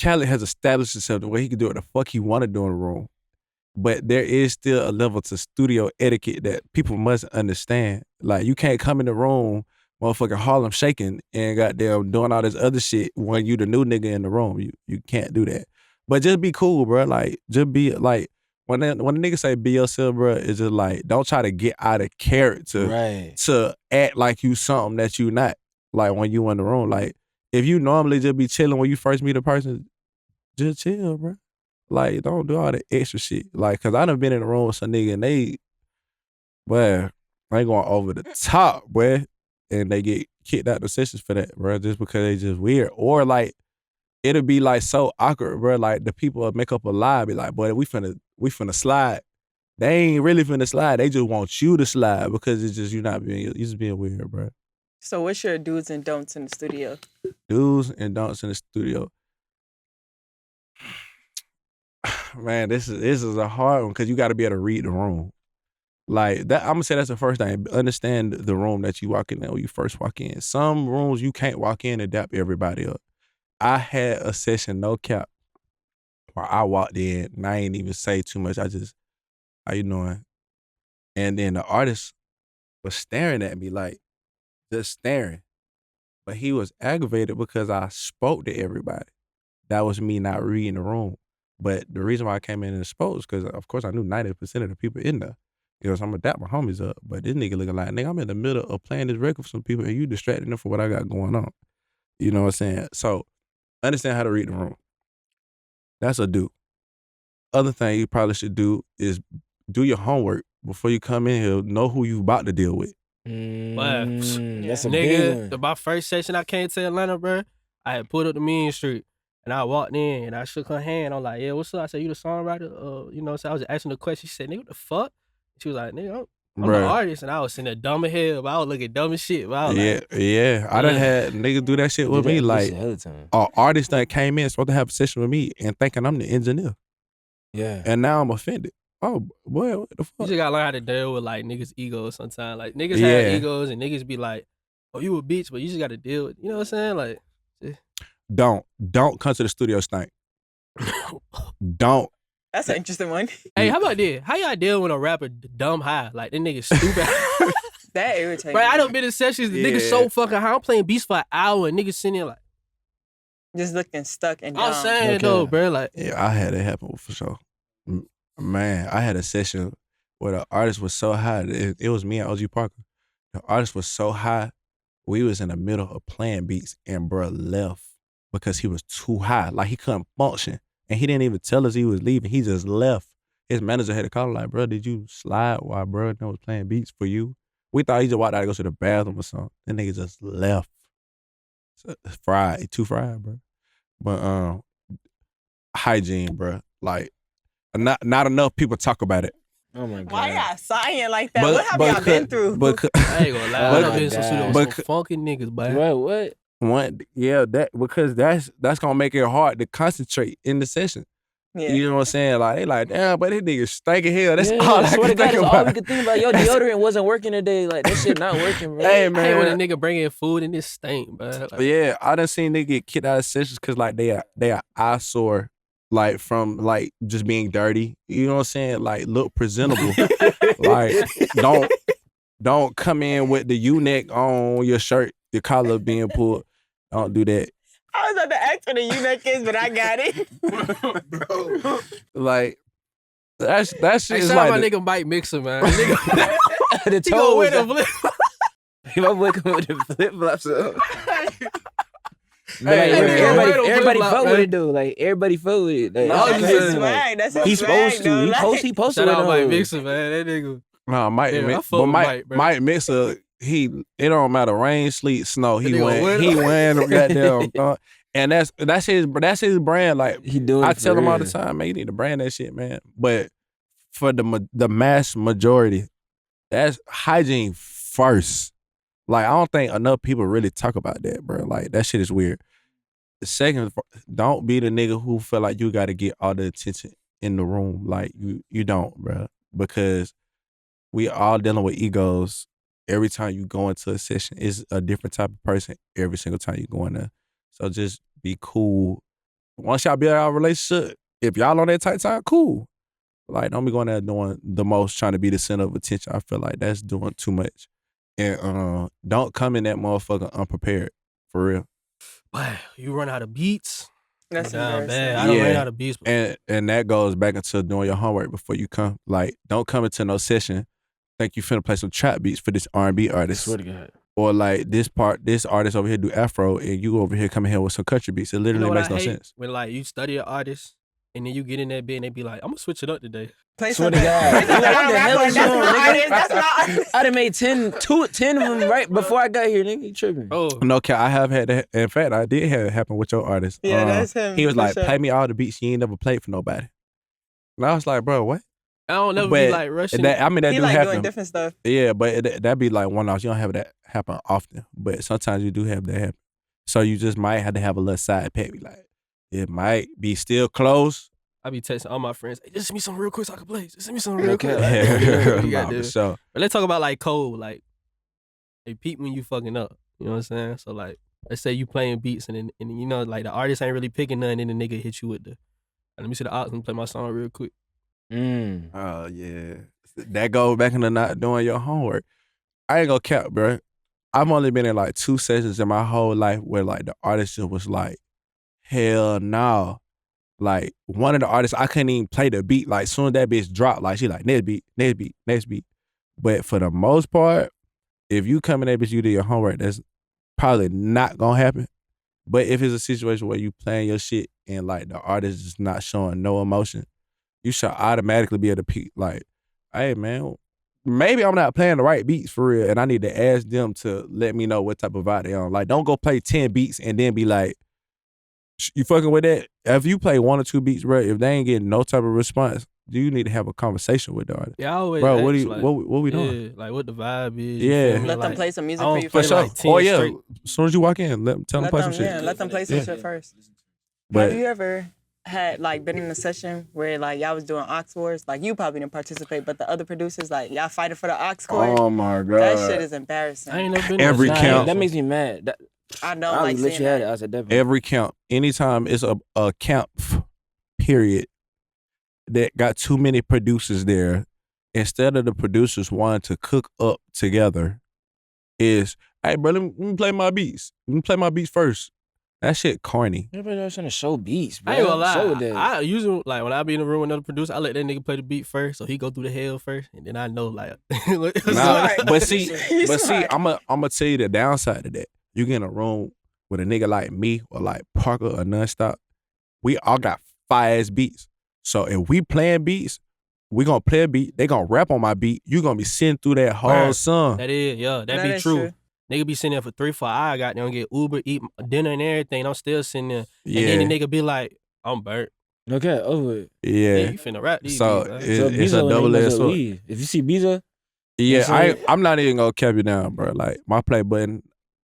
Khaled has established himself the way he can do what the fuck he want to do in the room. But there is still a level to studio etiquette that people must understand. Like, you can't come in the room, motherfucking Harlem shaking and goddamn doing all this other shit when you the new nigga in the room. You can't do that. But just be cool, bro. Like, just be like, when the nigga say be yourself, bro, it's just like, don't try to get out of character Right. to act like you something that you not. Like when you in the room, like if you normally just be chilling when you first meet a person, just chill, bro. Like don't do all the extra shit. Like, cause I done been in the room with some nigga and they going over the top, boy, and they get kicked out the sessions for that, bro, just because they just weird. Or like it'll be like so awkward, bro. Like the people will make up a lie, be like, boy, we finna slide. They ain't really finna slide. They just want you to slide because it's just you just being weird, bro. So what's your do's and don'ts in the studio? Do's and don'ts in the studio. Man, this is a hard one because you got to be able to read the room. Like that, I'm gonna say that's the first thing. Understand the room that you walk in when you first walk in. Some rooms you can't walk in and dap everybody up. I had a session, no cap, where I walked in and I ain't even say too much. I just, how you doing? And then the artist was staring at me like, just staring. But he was aggravated because I spoke to everybody. That was me not reading the room. But the reason why I came in and spoke is because, of course, I knew 90% of the people in there. You know, so I'm gonna dap my homies up. But this nigga looking like, nigga, I'm in the middle of playing this record for some people and you distracting them for what I got going on. You know what I'm saying? So understand how to read the room. That's a do. Other thing you probably should do is do your homework before you come in here. Know who you about to deal with. That's a big Nigga, one. my first session I came to Atlanta, bro, I had pulled up to Main Street and I walked in and I shook her hand. I'm like, yeah, what's up? I said, you the songwriter? You know, so I was asking the question. She said, nigga, what the fuck? She was like, nigga, I'm the artist. And I was sitting there dumb as hell, but I was looking dumb as shit. But I was like, I done had niggas do that shit with me. Like, an artist that came in supposed to have a session with me and thinking I'm the engineer. Yeah. And now I'm offended. Oh, boy, what the fuck? You just gotta learn how to deal with like niggas' egos sometimes. Like niggas have egos and niggas be like, oh, you a bitch, but you just gotta deal with, you know what I'm saying? Like, Don't come to the studio stink. Don't. That's an interesting one. Hey, how about this? How y'all deal with a rapper dumb high? Like, that nigga stupid. That irritates me. Bro, I done been in sessions, the nigga so fucking high. I'm playing beats for an hour and niggas sitting there like, just looking stuck and dumb. I'm saying though, bro, like. Yeah, I had it happen for sure. Man, I had a session where the artist was so high. It was me and OG Parker. The artist was so high, we was in the middle of playing beats and bruh left because he was too high. Like he couldn't function. And he didn't even tell us he was leaving. He just left. His manager had to call him like, bro, did you slide while bro was playing beats for you? We thought he just walked out to go to the bathroom or something. That nigga just left. So, fried. Too fried, bro. But hygiene, bro. Like, not enough people talk about it. Oh my God. Why y'all sighing like that? What have y'all been through? I ain't gonna lie. I've been some funky niggas, boy. What? Because that's gonna make it hard to concentrate in the session. Yeah. You know what I'm saying? Like they like, damn, but this nigga stinking hell. That's all I swear to can God, think that's about. all we could think about. Your deodorant wasn't working today. Like that shit not working, bro. Hey I man, hate when a nigga bring in food and it stink, bro. Like, yeah, I done seen nigga get kicked out of sessions because like they are eyesore, like from like just being dirty. You know what I'm saying? Like look presentable. Like don't come in with the U-neck on your shirt, your collar being pulled. Don't do that. I was about to ask for the U-neck is, but I got it. Bro. Like that shit is shout like out my nigga Mike Mixer, man. Nigga, The he gonna toe wear was the flip. my boy come with the flip flops up. Hey, Everybody fuck with it though. Like everybody fuck with it. Like, That's his like, swag. That's his he's swag, supposed to. though. He supposed to. Shout out Mike though. Mixer, man. That nigga. No, Mike, Yeah, I Mix, fuck but with Mike, bro. Mike Mixer, it don't matter rain, sleet, snow. He nigga went goddamn. And that's his brand. Like He doing. I it tell for him all real. the time, man, you need to brand that shit, man. But for the mass majority, that's hygiene first. Like I don't think enough people really talk about that, bro. Like that shit is weird. The second, don't be the nigga who feel like you got to get all the attention in the room. Like you don't, bro, because we all dealing with egos. Every time you go into a session, it's a different type of person every single time you go in there. So just be cool. Once y'all build our relationship, if y'all on that tight time, cool. Like don't be going there doing the most, trying to be the center of attention. I feel like that's doing too much. And don't come in that motherfucker unprepared, for real. Wow, you run out of beats. That's Damn, embarrassing. man. I don't run out of beats. And that goes back into doing your homework before you come. Like, don't come into no session think you finna play some trap beats for this R&B artist. Swear to God. Or like this artist over here do Afro and you over here coming here with some country beats. It literally makes no sense. When like you study an artist and then you get in that bit and they be like, I'm gonna switch it up today. Play Swear to something. God. Play something What the hell is that's you not on, artist. nigga? That's not artist. I done made 10 of them right before I got here, nigga. You tripping. Oh, No, I have had that. In fact, I did have it happen with your artist. Yeah, that's him. He was for like, sure. play me all the beats you ain't never played for nobody. And I was like, bro, what? I don't never But be like rushing. That He do like happen. doing different stuff. Yeah, but that'd be like one-offs. You don't have that happen often. But sometimes you do have that happen. So you just might have to have a little side pet. Be like, It might be still close. I be texting all my friends, hey, just send me some real quick so I can play. Just send me some real Okay. quick. You Nah, got for this. sure. But let's talk about like code, like they peep when you fucking up. You know what I'm saying? So like, let's say you playing beats and you know like the artist ain't really picking nothing, and the nigga hit you with the, let me see the odds and play my song real quick. Oh yeah, that goes back into not doing your homework. I ain't gonna cap, bro. I've only been in like 2 sessions in my whole life where like the artist just was like, hell no. Like one of the artists, I couldn't even play the beat. Like soon as that bitch dropped, like she like next beat, next beat, next beat. But for the most part, if you come in there, bitch, you do your homework, that's probably not gonna happen. But if it's a situation where you playing your shit and like the artist is not showing no emotion, you should automatically be able to peep like, hey man, maybe I'm not playing the right beats for real, and I need to ask them to let me know what type of vibe they on. Like, don't go play 10 beats and then be like, you fucking with that? If you play 1 or 2 beats, bro, if they ain't getting no type of response, you need to have a conversation with the artist. Yeah, I always Bro, ask, what do you like, what we doing? Yeah, like what the vibe is. Yeah. You feel me? Let them Like, play some music I for don't you play first. For sure. like 10 Oh yeah. straight. As soon as you walk in, tell them Let play them, some shit. yeah, let them play some shit first. But Have you ever had like been in a session where like y'all was doing aux wars? Like you probably didn't participate, but the other producers like y'all fighting for the aux chord. oh my god, That shit is embarrassing. I ain't never been Every in Nah, that count. that makes me mad. That, I don't I like would let seeing you have that. it. I said definitely. every count. Anytime it's a camp period that got too many producers there, instead of the producers wanting to cook up together, is, hey bro, let me play my beats. Let me play my beats first. That shit corny. Everybody else trying to show beats, bro. I ain't gonna lie. Show that. I usually like when I be in the room with another producer, I let that nigga play the beat first, so he go through the hell first, and then I know like. Nah, Smart. but see, He's smart. I'm gonna tell you the downside of that. You get in a room with a nigga like me or like Parker or Nonstop, we all got fire ass beats. So if we playing beats, we gonna play a beat. They gonna rap on my beat. You gonna be sitting through that whole Word. song. That is, yeah, that be is true. Nigga be sitting there for 3-4 hours, got them get Uber, eat dinner and everything. I'm still sitting there, Yeah, and then the nigga be like, I'm burnt. Okay, over it. Yeah, yeah. you finna rap these So beats, man. So it's a BEEZO double edged sword. lead. If you see BEEZO, Yeah, so- I'm not even gonna cap you down, bro. Like my play button,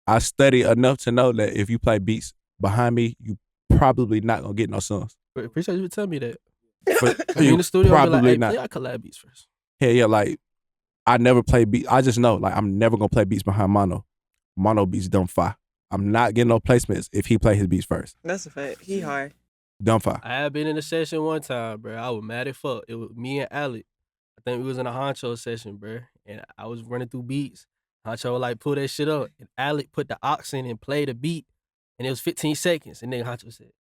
I study enough to know that if you play beats behind me, you probably not gonna get no songs. But appreciate you for telling me that. But Be in the studio, probably be like, hey, not. play our collab beats first. Hell yeah, like I never play beats. I just know like I'm never gonna play beats behind Mono. Mono beats dumb fire. I'm not getting no placements if he play his beats first. That's a fact. He hard. Dumb fire. I had been in a session one time, bro. I was mad as fuck. It was me and Alec. I think we was in a Honcho session, bro. And I was running through beats. Honcho would like pull that shit up. And Alec put the aux in and played the beat. And it was 15 seconds. And then Honcho said,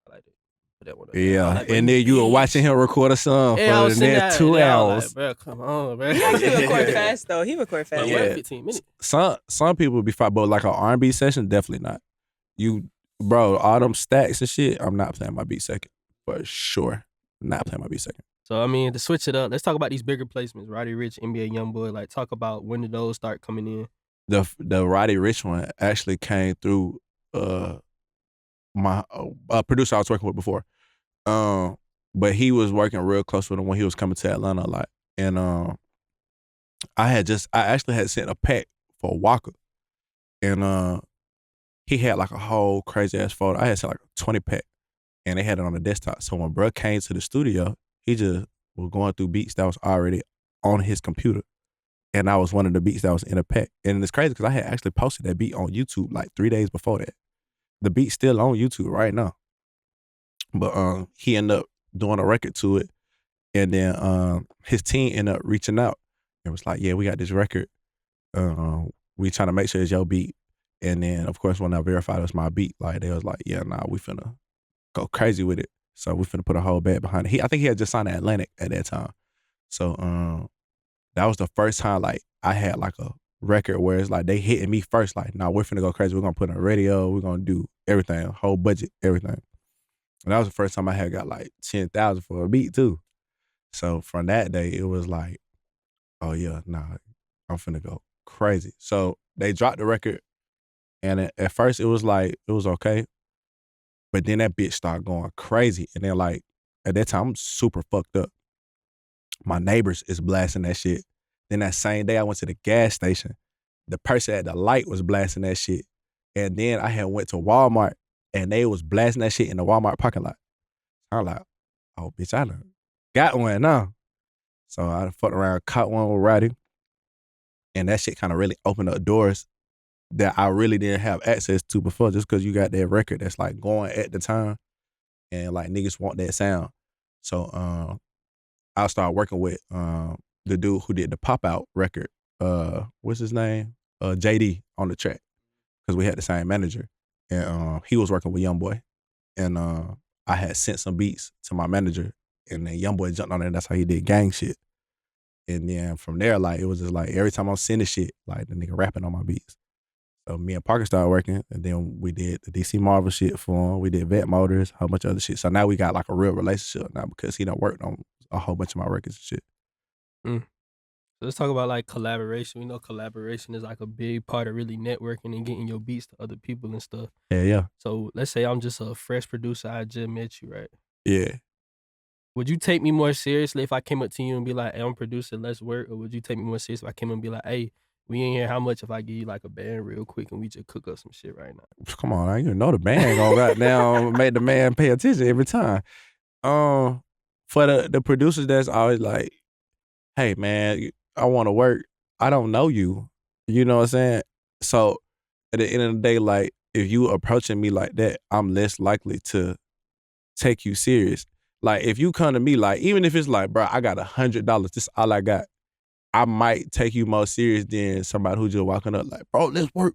I like that. Put that one up. Yeah, Like, bro, and then you were watching him record a song Yeah, I for was the sitting next there, 2 and I was hours. like, bro, come on, bro. He actually record fast though. He record fast. Like, Yeah. what, 15 minutes. Some people be fine, but like an R&B session, definitely not. You, bro, all them stacks and shit, I'm not playing my beat second. For sure. Not playing my beat second. So, I mean, to switch it up, let's talk about these bigger placements. Roddy Ricch, NBA Youngboy. Like, talk about when did those start coming in? The Roddy Ricch one actually came through my producer I was working with before. But he was working real close with him when he was coming to Atlanta a lot. And I actually had sent a pack for Walker. And he had like a whole crazy ass photo. I had sent like a 20 pack and they had it on the desktop. So when bruh came to the studio, he just was going through beats that was already on his computer. And I was one of the beats that was in a pack. And it's crazy because I had actually posted that beat on YouTube like 3 days before that. The beat's still on YouTube right now. But he ended up doing a record to it. And then his team ended up reaching out and was like, yeah, we got this record. We trying to make sure it's your beat. And then, of course, when I verified it was my beat, like they was like, yeah, nah, we finna go crazy with it. So we finna put a whole bag behind it. I think he had just signed to Atlantic at that time. So that was the first time like I had like a record where it's like they hitting me first, like, nah, we're finna go crazy. We're gonna put on radio, we're gonna do everything, whole budget, everything. And that was the first time I had got like 10,000 for a beat too. So from that day, it was like, oh yeah, nah, I'm finna go crazy. So they dropped the record, and at first it was like, it was okay. But then that bitch started going crazy. And then like, at that time, I'm super fucked up. My neighbors is blasting that shit. Then that same day I went to the gas station. The person at the light was blasting that shit. And then I had went to Walmart and they was blasting that shit in the Walmart parking lot. I'm like, oh, bitch, I done got one now. So I fucked around, caught one with Roddy, and that shit kind of really opened up doors that I really didn't have access to before, just because you got that record that's like going at the time, and like niggas want that sound. So I started working with the dude who did the Pop Out record. What's his name? JD on the track, because we had the same manager, and he was working with Youngboy, and I had sent some beats to my manager, and then Youngboy jumped on it, and that's how he did gang shit. And then from there, like, it was just like every time I'm sending shit, like the nigga rapping on my beats. So me and Parker started working, and then we did the DC Marvel shit for him. We did Vet Motors, a whole bunch of other shit. So now we got like a real relationship now, because he done worked on a whole bunch of my records and shit. So let's talk about like collaboration. We know collaboration is like a big part of really networking and getting your beats to other people and stuff. Yeah. So let's say I'm just a fresh producer. I just met you, right? Yeah. Would you take me more seriously if I came up to you and be like, hey, I'm a producer, let's work? Or would you take me more seriously if I came up and be like, hey, we ain't here how much if I give you like a band real quick and we just cook up some shit right now? Come on, I you know the band gonna goddamn make the man pay attention every time. For the producers that's always like, hey man, I wanna work. I don't know you. You know what I'm saying? So at the end of the day, like, if you approaching me like that, I'm less likely to take you serious. Like, if you come to me, like, even if it's like, bro, I got $100, this all I got, I might take you more serious than somebody who just walking up like, bro, let's work.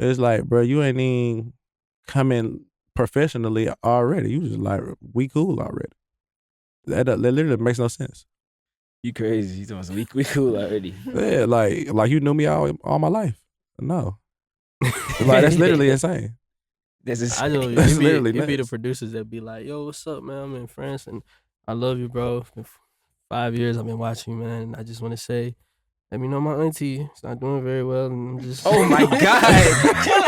It's like, bro, you ain't even coming professionally already. You just like, we cool already. That literally makes no sense. You crazy. You talking about we cool already. Yeah, like you knew me all my life. No. Like, that's literally insane. I know That's literally it be the nuts. producers that be like, yo, what's up, man? I'm in France and I love you, bro. It's been 5 years I've been watching you, man. I just want to say, let me know my auntie. It's not doing very well. And I'm just... Oh my God.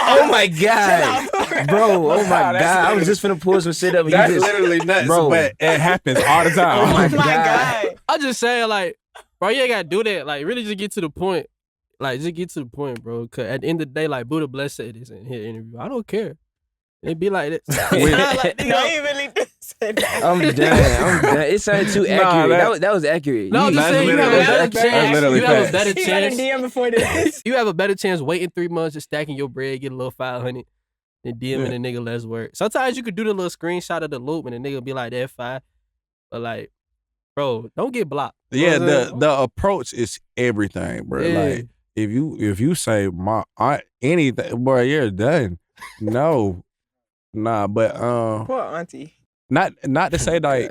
Oh my God. Bro, oh my God. I was just finna pull some shit up. And That's you just, literally nuts, bro. but it happens all the time. Oh my Oh my God. I just saying, like, bro, you ain't gotta do that. Like, really just get to the point. Like, just get to the point, bro. Cause at the end of the day, like Buddha Bless said this in his interview. I don't care. It be like that. No, he really did say that. I'm done. It sounded too accurate. That was accurate. No, I'm just saying you have a better chance. literally You have a facts. better He got a chance. DM before this. You have a better chance waiting 3 months and stacking your bread, get a little 500, and DMing the nigga let's work. Sometimes you could do the little screenshot of the loop and the nigga be like, that fine. But like, bro, don't get blocked. You Yeah, know what I'm saying? the approach is everything, bro. Yeah. Like, if you say my aunt anything, bro, you're done. No. Nah, but Poor auntie. not to say like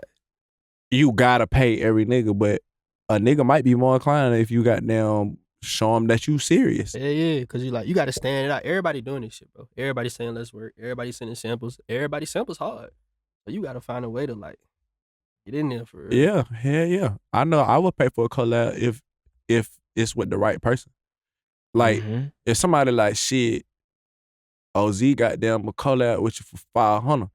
you gotta pay every nigga, but a nigga might be more inclined if you goddamn show him that you serious. Yeah, because you got to stand it out. Everybody doing this shit, bro. Everybody saying let's work. Everybody sending samples. Everybody samples hard. So you got to find a way to like get in there for real. Yeah, hell yeah. I know I would pay for a collab if it's with the right person. Like, if somebody like, shit, OZ goddamn a collab with you for 500.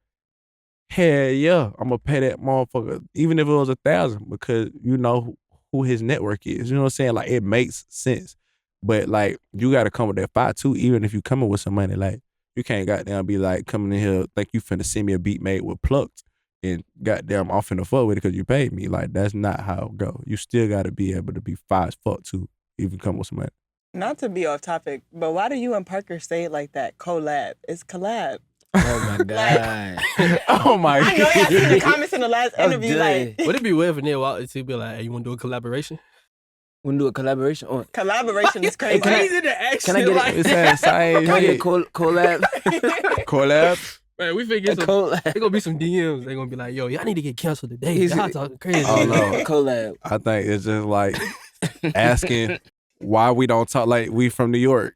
Hell yeah, I'm gonna pay that motherfucker, even if it was 1,000, because you know who his network is. You know what I'm saying? Like, it makes sense. But like, you gotta come with that 5-2, even if you coming with some money. Like, you can't goddamn be like coming in here think you finna send me a beat made with plucked and goddamn I'm finna fuck with it because you paid me. Like, that's not how it go. You still gotta be able to be fine as fuck too, even come with some money. Not to be off topic, but why do you and Parker say it like that? Collab. It's collab. Oh my God. Oh my I know y'all seen the comments in the last I'm interview. dead. Like, Would it be weird if Neil walked into be like, hey, you want to do a collaboration? Wanna do a collaboration? Oh, collaboration is crazy. can I- the action? can I get it? It's that same can I get a shit. collab? Collab? Man, we finna A get some. collab. There gonna be some DMs. They gonna be like, yo, y'all need to get canceled today. Is Y'all it- talking crazy. Oh, no. A collab. I think it's just like asking why we don't talk like we from New York.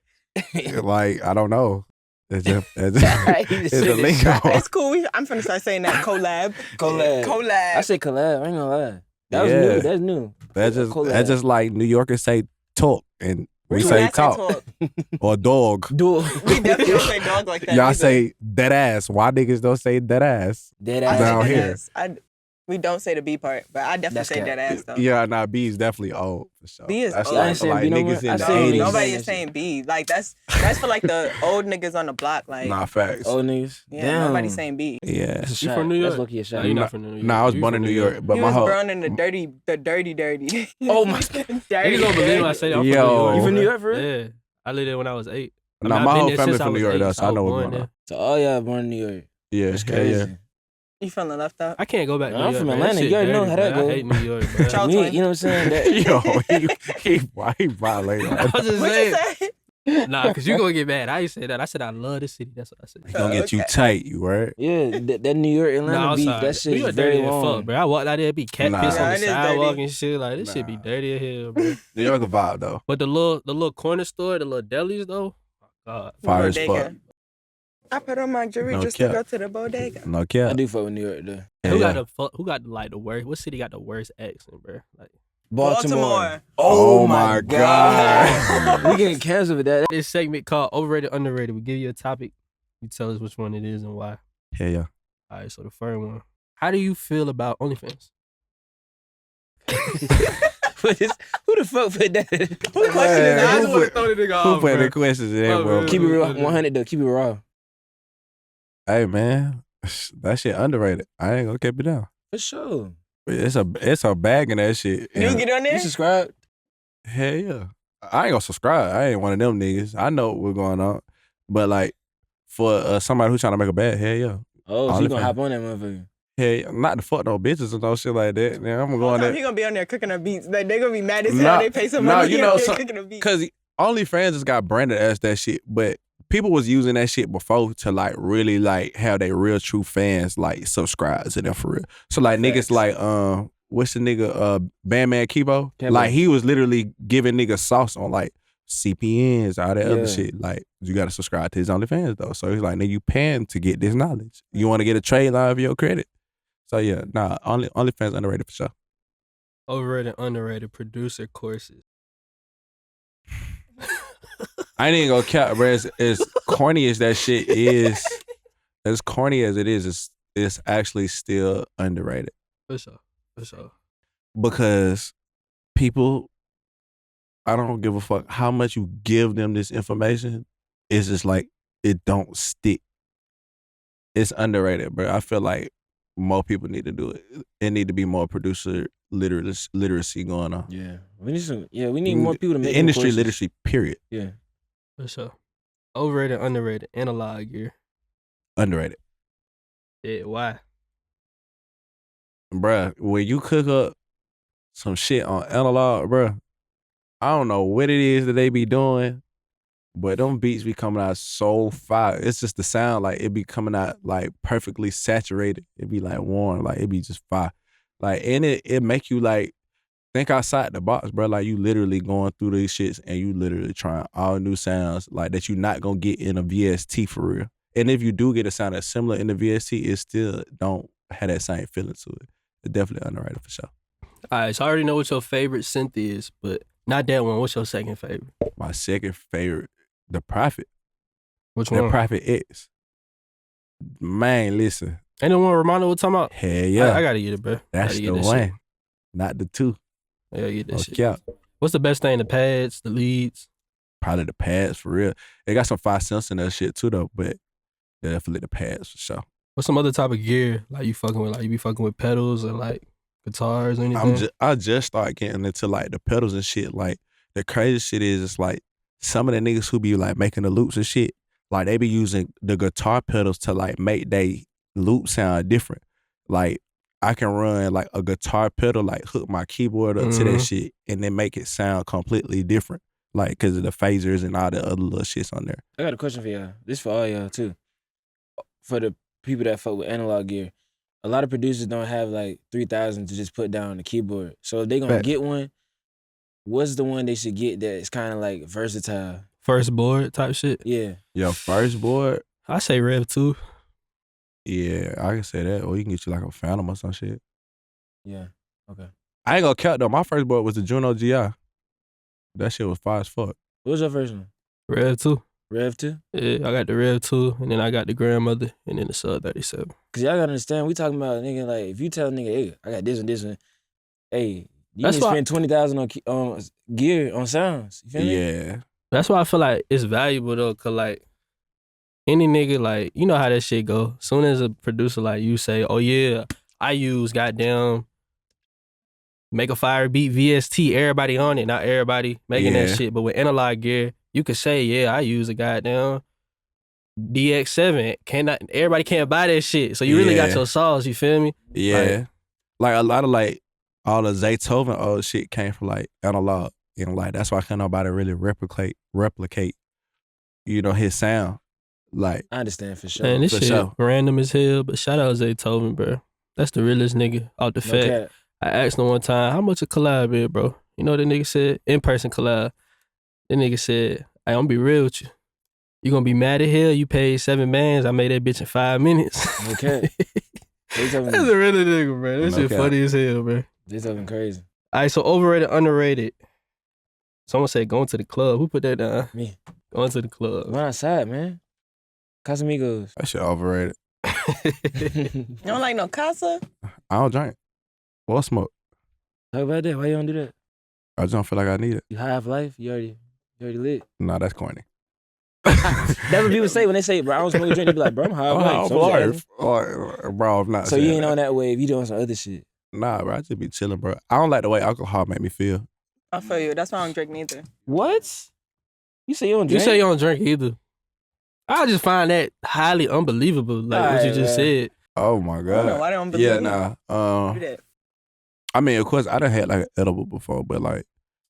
Like, I don't know. It's just it's a lingo. It's cool. I'm finna start saying that. Collab. Collab. Collab. I say collab. I ain't gonna lie. That was Yeah. new. That's new. Collab. That's just like New Yorkers say talk and we Do say not talk or dog. Do We definitely don't say dog like that. Y'all either. say dead ass. Why niggas don't say dead ass? dead I ass. say down dead here. ass. We don't say the B part, but I definitely That's say cap. that ass though. Yeah, nah, B is definitely old for sure. B is That's old. I like ain't for saying like B no niggas more. in I the say No, 80s. nobody that is shit. saying B. Like that's for like the old niggas on the block. Like Nah, facts. Old niggas. yeah, Damn. nobody's saying B. Yeah. That's a You shot. from New York? That's low-key a shot. Nah, you not from New York. Nah, I was You born in from New York, but He my was whole born in the dirty. Oh my dirty. Niggas don't believe when I say that. I'm Yo. from New York. You from New bro. York, for real? Yeah. I lived there when I was 8. Nah, I've my been whole there family since I from New was York 8, though, so I was know what's born going on. So all y'all born in New York. Yeah, That's hell crazy. yeah. You feeling left out? I can't go back to Nah, New I'm York. from man. Atlanta. That shit You already know dirty, how that bro. go. I hate New York, bro. Y'all Me, twin. you know what I'm saying? That, he violated. I was just What you saying. say? Nah, because you gonna get mad. I ain't say that. I said I love this city. That's what I said. He gonna get you Okay. tight, you right? yeah, that New York Atlanta Nah, I'm beef, sorry. that New shit York is very dirty as long. fuck, bro. I walked out there, be cat Nah. piss Nah, on the it is sidewalk dirty. and shit. Like this shit be Nah. dirty as hell, bro. New York a vibe though. But the little corner store, the little delis though, oh God. Fire as Bodega. fuck. I put on my jewelry No just cap. to go to the bodega. No I cap. do fuck with New York though. Who Yeah. got like the worst? What city got the worst accent, bro? Like Baltimore. Oh my God. We getting canceled with that. this segment called Overrated, Underrated. We give you a topic, you tell us which one it is and why. Hell yeah. All right, so the first one. How do you feel about OnlyFans? Who the fuck put that? Who question is Man, that? who put- throw the nigga Who put the questions in there, Oh, bro? man. Keep it real, 100 though. Keep it raw. Hey man, that shit underrated. I ain't gonna keep it down. For sure. It's a bag in that shit. You And get on You there? subscribe? hell yeah. I ain't gonna subscribe. I ain't one of them niggas. I know what's going on. But like for somebody who's trying to make a bag, hell yeah. Oh, so you gonna OnlyFans. hop on that motherfucker? Hell yeah. Not to fuck no bitches or no shit like that. Yeah, I'm gonna go on He there. gonna be on there cooking up beats. Like they gonna be mad as hell. Nah, They pay some nah, money. you know, they so- cooking up beats. Cause OnlyFans just got branded as that shit, but people was using that shit before to like really like have their real true fans like subscribe to them for real. So like Facts. niggas like what's the nigga Bandman Kibo? Kibo. Like he was literally giving niggas sauce on like CPNs, all that Yeah. other shit. Like you gotta subscribe to his OnlyFans though. So he's like, nigga, you paying to get this knowledge. You wanna get a trade line of your credit. So yeah, nah, OnlyFans underrated for sure. Overrated, underrated producer courses. I ain't even gonna cap, bro. As corny as that shit is, as corny as it is, it's actually still underrated For sure. For sure. because people, I don't give a fuck how much you give them this information. It's just like it don't stick. It's underrated, bro. I feel like more people need to do it. It need to be more producer literacy going on. Yeah. We need some. Yeah, we need more people to make them industry courses. literacy. Period. Yeah. For sure. Overrated, underrated, analog gear. Underrated. Yeah, why? Bruh, when you cook up some shit on analog, bruh, I don't know what it is that they be doing, but them beats be coming out so fire. It's just the sound, like it be coming out like perfectly saturated. It be like warm, like it be just fire. Like, and it make you like think outside the box, bro. Like you literally going through these shits and you literally trying all new sounds like that you not gonna get in a VST for real. And if you do get a sound that's similar in the VST, it still don't have that same feeling to it. It's definitely underrated for sure. All right, so I already know what your favorite synth is, but not that one. What's your second favorite? My second favorite, the Prophet. Which The one? Prophet X. Man, listen. Ain't the one Romano was talking about? Hell yeah. I gotta get it, bro. That's Gotta the get that one. shit. Not the two. I gotta get that shit. Okay. What's the best thing? The pads, the leads? Probably the pads for real. They got some 5 cents in that shit too though, but definitely the pads for sure. What's some other type of gear like you fucking with? Like you be fucking with pedals or like guitars or anything? I just started getting into like the pedals and shit. Like the crazy shit is it's like some of the niggas who be like making the loops and shit, like they be using the guitar pedals to like make they loop sound different. Like I can run like a guitar pedal, like hook my keyboard up to that shit and then make it sound completely different. Like because of the phasers and all the other little shits on there. I got a question for y'all. This for all y'all too. For the people that fuck with analog gear, a lot of producers don't have like 3,000 to just put down on the keyboard. So if they gonna Fact. get one, what's the one they should get that is kind of like versatile? First board type shit? Yeah. Your first board, I say Rev 2. yeah, I can say that. Or you can get you like a Phantom or some shit. Yeah. Okay. I ain't gonna count though. My first board was the Juno GI. That shit was fire as fuck. What was your first one? Rev 2. Rev 2? Yeah, I got the Rev 2, and then I got the Grandmother, and then the Sub 37. Cause y'all gotta understand, we talking about nigga like if you tell a nigga, hey, I got this one, hey, you That's need to why- spend 20,000 on gear on sounds. You feel me? Yeah. That's why I feel like it's valuable though, cause like any nigga, like, you know how that shit go. Soon as a producer like you say, oh yeah, I use goddamn Make a Fire Beat VST, everybody on it, not everybody making that Yeah. shit. But with analog gear, you could say, yeah, I use a goddamn DX7. Everybody can't buy that shit. So you really got Yeah. your sauce, you feel me? Yeah. Like a lot of like all the Zaytoven old shit came from like analog. You know, like that's why can't nobody really replicate, you know, his sound. Like, I understand for sure. Man, this For shit sure. random as hell, but shout out Zaytoven, bro. That's the realest nigga out the No fact. cap. I asked him one time, how much a collab is, bro? You know what the nigga said? In-person collab. The nigga said, hey, I'm gonna be real with you. You gonna be mad at hell? You paid 7 bands. I made that bitch in 5 minutes. No cap. They That's talking, a real nigga, bro. That No shit cap. funny as hell, bro. they talking crazy. All right, so overrated, underrated. Someone said going to the club. Who put that down? Me. Going to the club. Run outside, man. Casamigos. that shit overrated. You don't like no casa? I don't drink or smoke. Talk about that. Why you don't do that? I just don't feel like I need it. You high off life? You already lit. Nah, that's corny. That's what people say when they say, bro, I don't smoke a drink. They be like, bro, I'm high off life. So, Bro, I'm not so you saying ain't that. on that wave. You doing some other shit. Nah, bro, I just be chilling, bro. I don't like the way alcohol make me feel. I feel you. That's why I don't drink neither. What? You say you don't You drink? say you don't drink either. I just find that highly unbelievable, like what you Alright, just man. said. Oh my I don't know god. why they don't believe Yeah, me. nah. Do that. I mean, of course, I done had like an edible before, but like,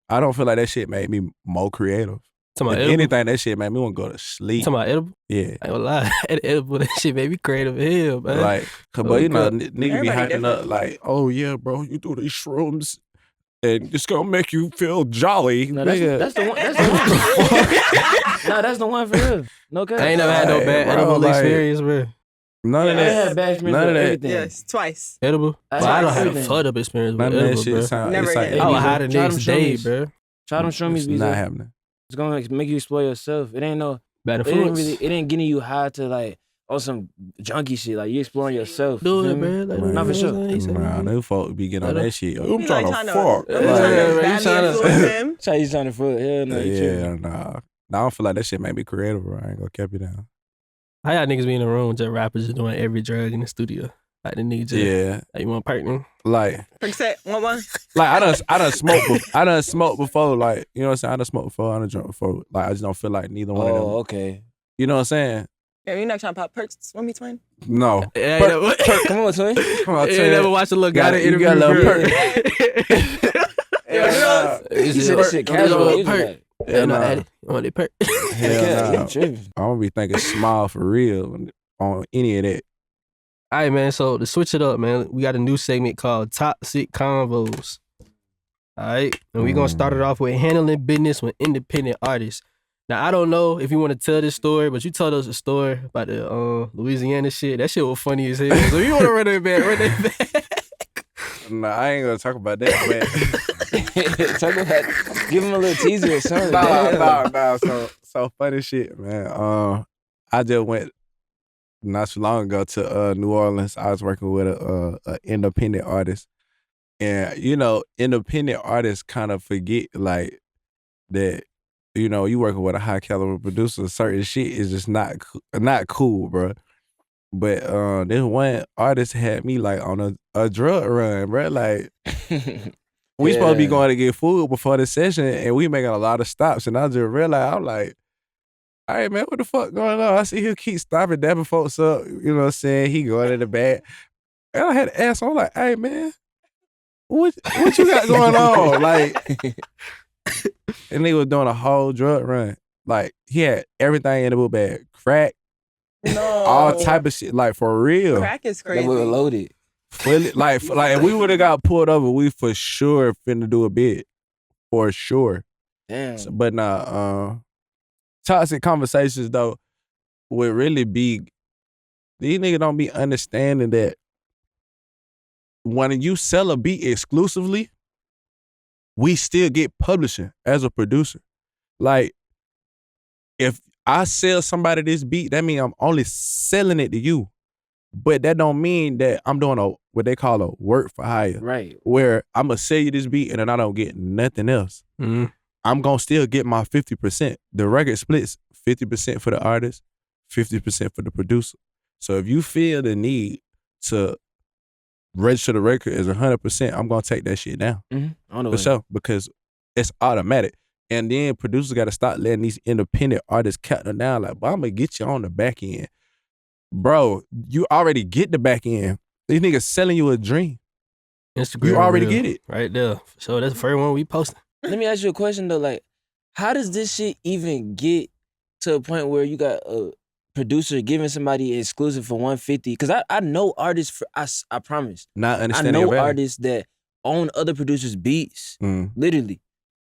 I don't feel like that shit made me more creative. Talking If about edible? anything, that shit made me want to go to sleep. Talking about edible? Yeah. I ain't gonna lie. That edible, that shit made me creative as hell, man. Like, but you know, niggas be Everybody hyping up different. like, oh yeah, bro, you do these shrooms and it's gonna make you feel jolly. No, Nigga. that's the one. That's the one. No, that's the one for real. No cap. I ain't never had no Hey, bad bro, edible like- experience, bro. None of I that. had bad experience None with of that. everything. Yes, twice. Edible? I But I don't tried have a everything. fucked up experience None with of that edible, shit bro. sound. Never It's like, again. I was Hey, high the try them next day, shroomies. bro. Try them it's shroomies, not BEEZO. happening. It's gonna make you explore yourself. It ain't no. Bad It ain't influence. really. It ain't getting you high to like on some junkie shit. Like you exploring yourself. Do you it, feel me? bro. Like, Man. Nah, for you know sure. what I'm saying? Nah, them folk be getting on that shit. I'm He trying like to trying fuck. to, Yeah, trying yeah, to you badly tryna- influence him. Try you trying to fool. Hell no. you tripping. Yeah, nah. I don't feel like that shit made me creative, bro. I ain't gonna keep you down. How y'all niggas be in the room with just rappers just doing every drug in the studio? Like the nigga just, Yeah, like, you want a partner? like Percent, one. I done smoked. I done smoked before. Like, you know what I'm saying. I done smoked before. I done drunk before. Like, I just don't feel like neither one of them. Oh, okay. You know what I'm saying? Yeah, you're not trying to pop perks with me, twin? No. Yeah, Come on, twin. Come on, you tell ain't you. never watched a little guy Got- that you interview got a little girl. Hell He said that shit casual. He was like, Yeah, no, nah. Eddie. You want that perk? Hell okay, nah. you tripping. I'm gonna be thinking small for real on any of that. All right, man. So to switch it up, man, we got a new segment called Toxic Convos. All right, and we're gonna start it off with handling business with independent artists. Now I don't know if you want to tell this story, but you told us a story about the Louisiana shit. That shit was funny as hell. So you want to run that back? Nah, I ain't gonna talk about that, man. Talk about, give him a little teaser or something. Nah. So funny shit, man. I just went not too long ago to New Orleans. I was working with a independent artist, and you know, independent artists kind of forget like that. You know, you working with a high caliber producer, certain shit is just not cool, bro. But this one artist had me like on a drug run, bro. Like we supposed to be Yeah. going to get food before the session, and we making a lot of stops. And I just realized, I'm like, all right, man, what the fuck going on? I see him keep stopping, dabbing folks up. You know what I'm saying? He going in the back. And I had to ask him, I'm like, hey, man, what you got going on? Like, and he was doing a whole drug run. Like, he had everything in the book bag. Crack, No. all type of shit. Like, for real. Crack is That crazy. was loaded. Fully, like if we would have got pulled over, we for sure finna do a bid. For sure. Damn. But nah, toxic conversations though would really be, these niggas don't be understanding that when you sell a beat exclusively, we still get publishing as a producer. Like, if I sell somebody this beat, that means I'm only selling it to you. But that don't mean that I'm doing what they call a work for hire. Right. Where I'm going to sell you this beat and then I don't get nothing else. Mm-hmm. I'm going to still get my 50%. The record splits 50% for the artist, 50% for the producer. So if you feel the need to register the record as 100%, I'm going to take that shit down. Mm-hmm. For sure, because it's automatic. And then producers got to start letting these independent artists cut them down. Like, but I'm going to get you on the back end. Bro, you already get the back end. These niggas selling you a dream. Instagram, you already get it. Right there. So that's the first one we posted. Let me ask you a question though. Like, how does this shit even get to a point where you got a producer giving somebody exclusive for $150? Because I know artists, I promise. Not I understanding know artists that own other producers' beats. Literally.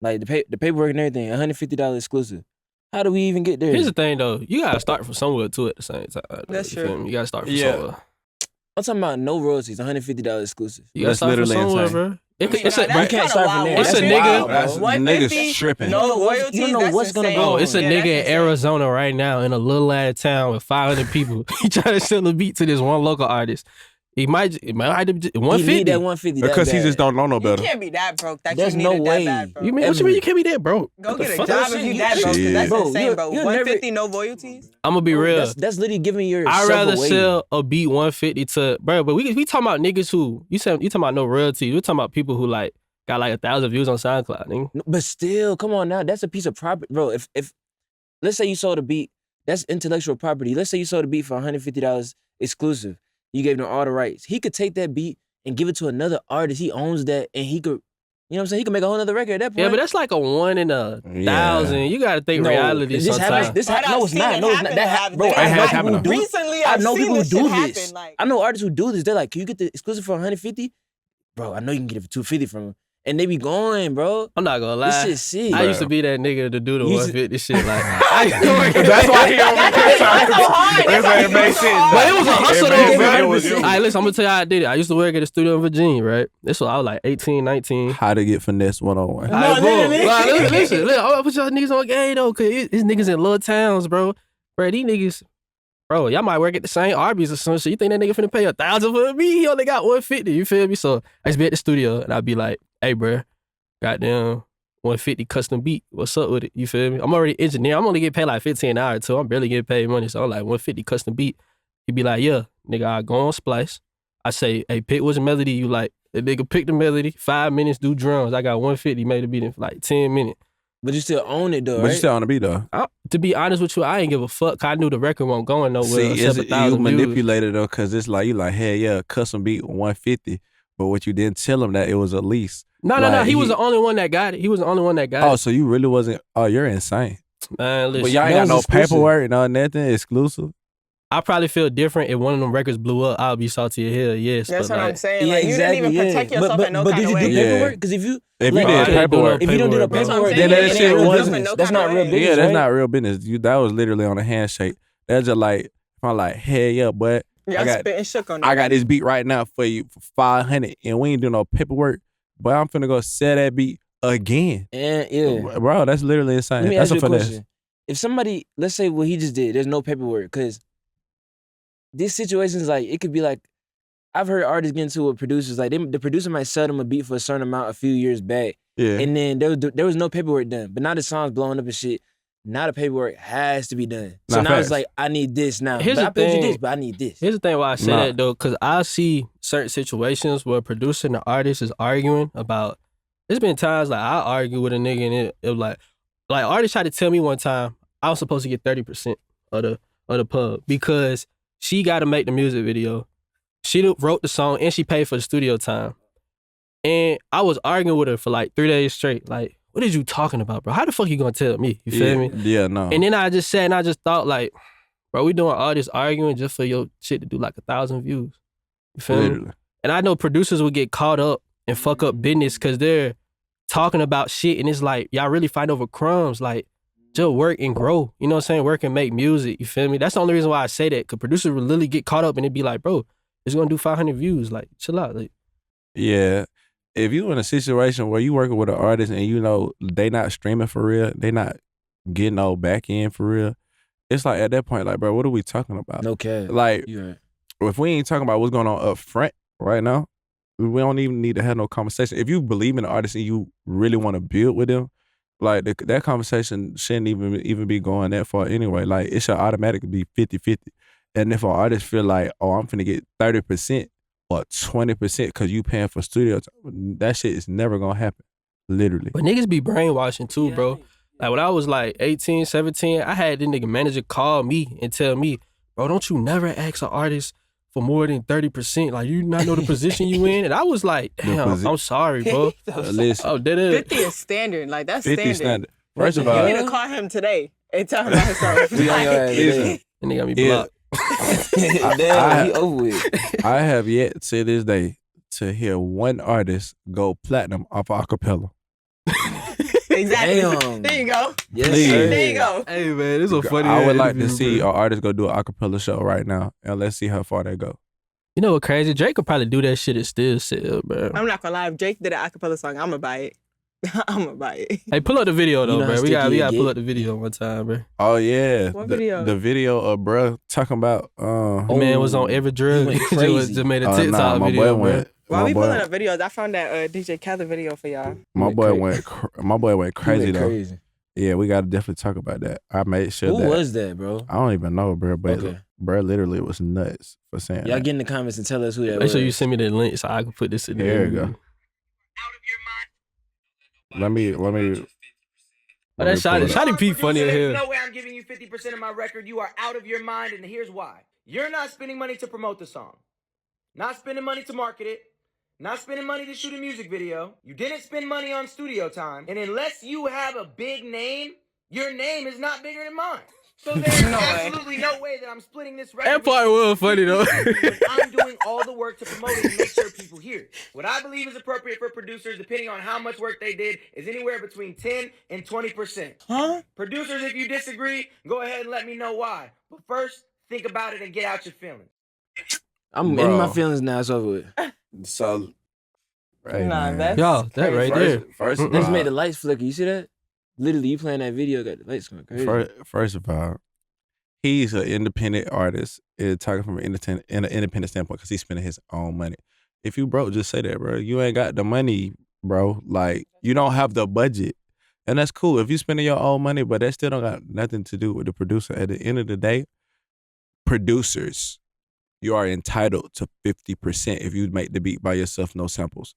Like the paperwork and everything, $150 exclusive. How do we even get there? Here's the thing though, you gotta start from somewhere too at the same time. That's true. You gotta start from somewhere. I'm talking about no royalties, $150 exclusive. You gotta start from somewhere, bro. You can't start from there. It's a nigga. That's niggas tripping. No royalties. You don't know what's gonna go. Oh, it's a nigga in Arizona right now in a little ass town with 500 people. He trying to sell a beat to this one local artist. It might 150. He need that 150 because he just don't know better. You can't be that broke. There's no way. That bad, bro. What you mean you can't be that broke? Go get a job if you that broke. That's insane, bro. 150, no royalties. I'm gonna be real. That's literally giving your. I'd rather sell a beat 150 to bro. But we talking about niggas who you talking about no royalties. We're talking about people who like got like 1,000 views on SoundCloud. Nigga. But still, come on now. That's a piece of property, bro. If let's say you sold a beat, that's intellectual property. Let's say you sold a beat for $150 exclusive. You gave them all the rights. He could take that beat and give it to another artist. He owns that, and he could, you know what I'm saying? He could make a whole other record at that point. Yeah, but that's like a 1 in 1,000. You gotta think reality sometimes. No, it's not. Bro, I has happened. Recently, I know people who do this. Happen, like. I know artists who do this. They're like, can you get the exclusive for 150? Bro, I know you can get it for 250 from him. And they be going, bro. I'm not gonna lie. This shit sick. I used to be that nigga to do the 150 shit. Like, that's why he over here trying to make sense. But it was a hustle though, bro. All right, listen, I'm gonna tell you how I did it. I used to work at a studio in Virginia, right? This was I was like 18, 19. How to get finesse 101. Listen, I'm gonna put y'all niggas on game though, cause these niggas in little towns, bro. Bro, these niggas, bro, y'all might work at the same Arby's or some shit. You think that nigga finna pay 1,000 for me? He only got 150. You feel me? So I used to be at the studio and I'd be like, hey, bro. Goddamn 150 custom beat. What's up with it? You feel me? I'm already engineer. I'm only getting paid like 15 an hour too. I'm barely getting paid money. So I'm like 150 custom beat. He'd be like, yeah, nigga, I go on Splice. I say, hey, pick which melody you like. The nigga pick the melody, 5 minutes, do drums. I got 150, made the beat in like 10 minutes. But you still own it though, But you still on the beat though. To be honest with you, I ain't give a fuck. Cause I knew the record wasn't going nowhere. See, except 1,000 you views. manipulated though, cause it's like, you like, hey, yeah, custom beat 150. But what you didn't tell him that it was a lease. No. He was the only one that got it. He was the only one that got it. Oh, so you really wasn't, oh, you're insane. Man, listen. But y'all ain't got no paperwork, no nothing, exclusive. I probably feel different if one of them records blew up. I'll be salty as hell, yes. That's but what like, I'm saying. Like, you didn't even protect yourself in no kind of way. But did you do paperwork? Because if you did paperwork, if you don't do the paperwork, then that shit wasn't. That's not real business. Yeah, that's not real business. That was literally on a handshake. That's just like, I'm like, hell yeah, but I got this beat right now for you for 500, and we ain't doing no paperwork. But I'm finna go sell that beat again. And yeah, bro, that's literally insane. Let me That's ask a you a finesse. question. If somebody, let's say what he just did, there's no paperwork, because these situations, like, it could be like, I've heard artists get into with producers, like, the producer might sell them a beat for a certain amount a few years back. Yeah. And then there was no paperwork done. But now the song's blowing up and shit. Now the paperwork has to be done. So now it's like, I need this now. Here's but the I paid you thing. this, but I need this. Here's the thing why I say that though, because I see certain situations where a producer and the artist is arguing about. There's been times like I argue with a nigga and it was like artist tried to tell me one time I was supposed to get 30% of the pub because she got to make the music video. She wrote the song and she paid for the studio time. And I was arguing with her for like 3 days straight. Like, what is you talking about, bro? How the fuck you gonna tell me? You feel me? Yeah, no. And then I just sat and I just thought like, bro, we doing all this arguing just for your shit to do like 1,000 views. You feel me? And I know producers would get caught up and fuck up business because they're talking about shit and it's like, y'all really fight over crumbs. Like, just work and grow. You know what I'm saying? Work and make music. You feel me? That's the only reason why I say that. Because producers would literally get caught up and it'd be like, bro, it's gonna do 500 views. Like, chill out. Like, yeah. If you in a situation where you working with an artist and you know they not streaming for real, they not getting no back end for real, it's like at that point, like, bro, what are we talking about? No cap. Like, You right. if we ain't talking about what's going on up front right now, we don't even need to have no conversation. If you believe in the artist and you really want to build with them, like that conversation shouldn't even be going that far anyway. Like it should automatically be 50-50. And if an artist feel like, oh, I'm finna get 30% or 20% because you paying for studio time, that shit is never gonna happen. Literally. But niggas be brainwashing too, bro. Like when I was like 18, 17, I had this nigga manager call me and tell me, bro, don't you never ask an artist for more than 30%. Like, you not know the position you in? And I was like, damn, I'm sorry, bro. Listen, oh, did it? 50 is standard. Like, that's 50 standard. First of all, You need to call him today and tell him about himself. We on your ass today. And they got me blocked. Damn, he over with. I have yet to this day to hear one artist go platinum off acapella. Exactly. Damn. There you go. Yes, Please. sir. There you go. Hey, man, this is a funny I would like to interview, see bro. an artist go do an acapella show right now, and let's see how far they go. You know what crazy? Drake could probably do that shit and still sell, bro. I'm not gonna lie. If Drake did an acapella song, I'm gonna buy it. I'm gonna buy it. Hey, pull up the video, though, You know bro. how We got sticky to it pull get? up the video one time, bro. Oh yeah, What video? The video of bruh talking about. The man was on every drug. went Just crazy. made a Nah, TikTok my video, boy bro. went. While My we pulling boy, up videos, I found that DJ Khaled video for y'all. my went boy crazy. my boy went crazy though. Crazy. Yeah, we gotta definitely talk about that. I made sure Who that. was that, bro? I don't even know, bro. But Okay. bro, literally was nuts for saying. Y'all that. get in the comments and tell us who that Make was. sure you send me the link so I can put this in there. There you go. Let me. Oh, that pull it up. Shotty P funny in There's here. no way I'm giving you 50% of my record. You are out of your mind, and here's why. You're not spending money to promote the song. Not spending money to market it. Not spending money to shoot a music video. You didn't spend money on studio time. And unless you have a big name, your name is not bigger than mine. So there's absolutely no way that I'm splitting this record. That part was funny, though. Because I'm doing all the work to promote it and make sure people hear it. What I believe is appropriate for producers, depending on how much work they did, is anywhere between 10 and 20%. Huh? Producers, if you disagree, go ahead and let me know why. But first, think about it and get out your feelings. I'm Bro. in my feelings now. It's over with. So. Right, Nah, man. that's Y'all, that crazy. right there. First of They just all, made the lights flicker. You see that? Literally, you playing that video, got the lights going crazy. First of all, he's an independent artist. Talking from an independent standpoint because he's spending his own money. If you broke, just say that, bro. You ain't got the money, bro. Like, you don't have the budget. And that's cool. If you spending your own money, but that still don't got nothing to do with the producer. At the end of the day, producers, you are entitled to 50% if you make the beat by yourself, no samples.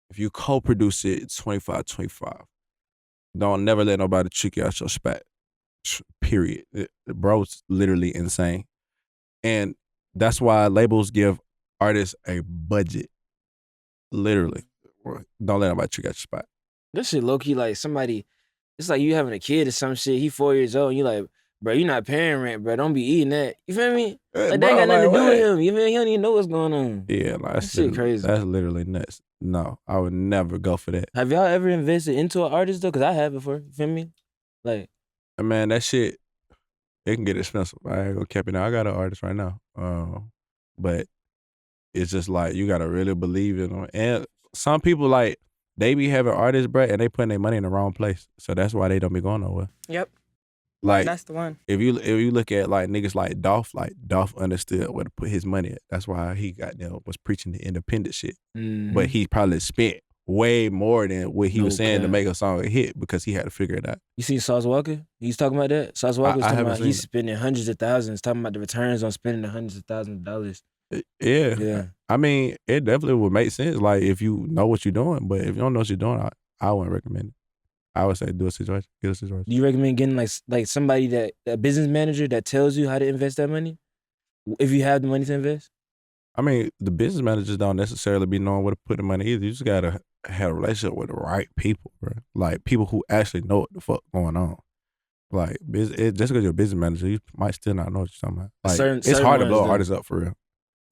If you co-produce it, it's 25-25. Don't never let nobody trick you out your spot. Period. Bro's literally insane. And that's why labels give artists a budget. Literally. Don't let nobody trick out your spot. This shit low key like somebody. It's like you having a kid or some shit. He 4 years old. And you like, bro, you not paying rent, bro. Don't be eating that. You feel me? Like that ain't got nothing to do with him. You feel me? He don't even know what's going on. Yeah, like, That shit crazy. That's literally nuts. No, I would never go for that. Have y'all ever invested into an artist though? Cause I have before. You feel me? Like, Man, that shit, it can get expensive. I ain't gonna cap it now. I got an artist right now. But it's just like, you gotta really believe in them. And some people, like, they be having artists, bro, and they putting their money in the wrong place. So that's why they don't be going nowhere. Yep. Like, That's the one. if you look at like niggas like Dolph understood where to put his money at. That's why he was preaching the independent shit. But he probably spent way more than what he was saying to make a song a hit because he had to figure it out. you seen Sauce Walker? He's talking about that. Sauce Walker was I talking haven't about seen he's it. spending hundreds of thousands, talking about the returns on spending the hundreds of thousands of dollars. Yeah. Yeah. I mean, it definitely would make sense, like, if you know what you're doing. But if you don't know what you're doing, I wouldn't recommend it. I would say do a situation, get a situation. Do you recommend getting like somebody that a business manager that tells you how to invest that money? If you have the money to invest? I mean, the business managers don't necessarily be knowing where to put the money either. You just gotta have a relationship with the right people, bro. Like, people who actually know what the fuck going on. Like, just because you're a business manager, you might still not know what you're talking about. Like, it's certain hard to ones blow do. artists up for real.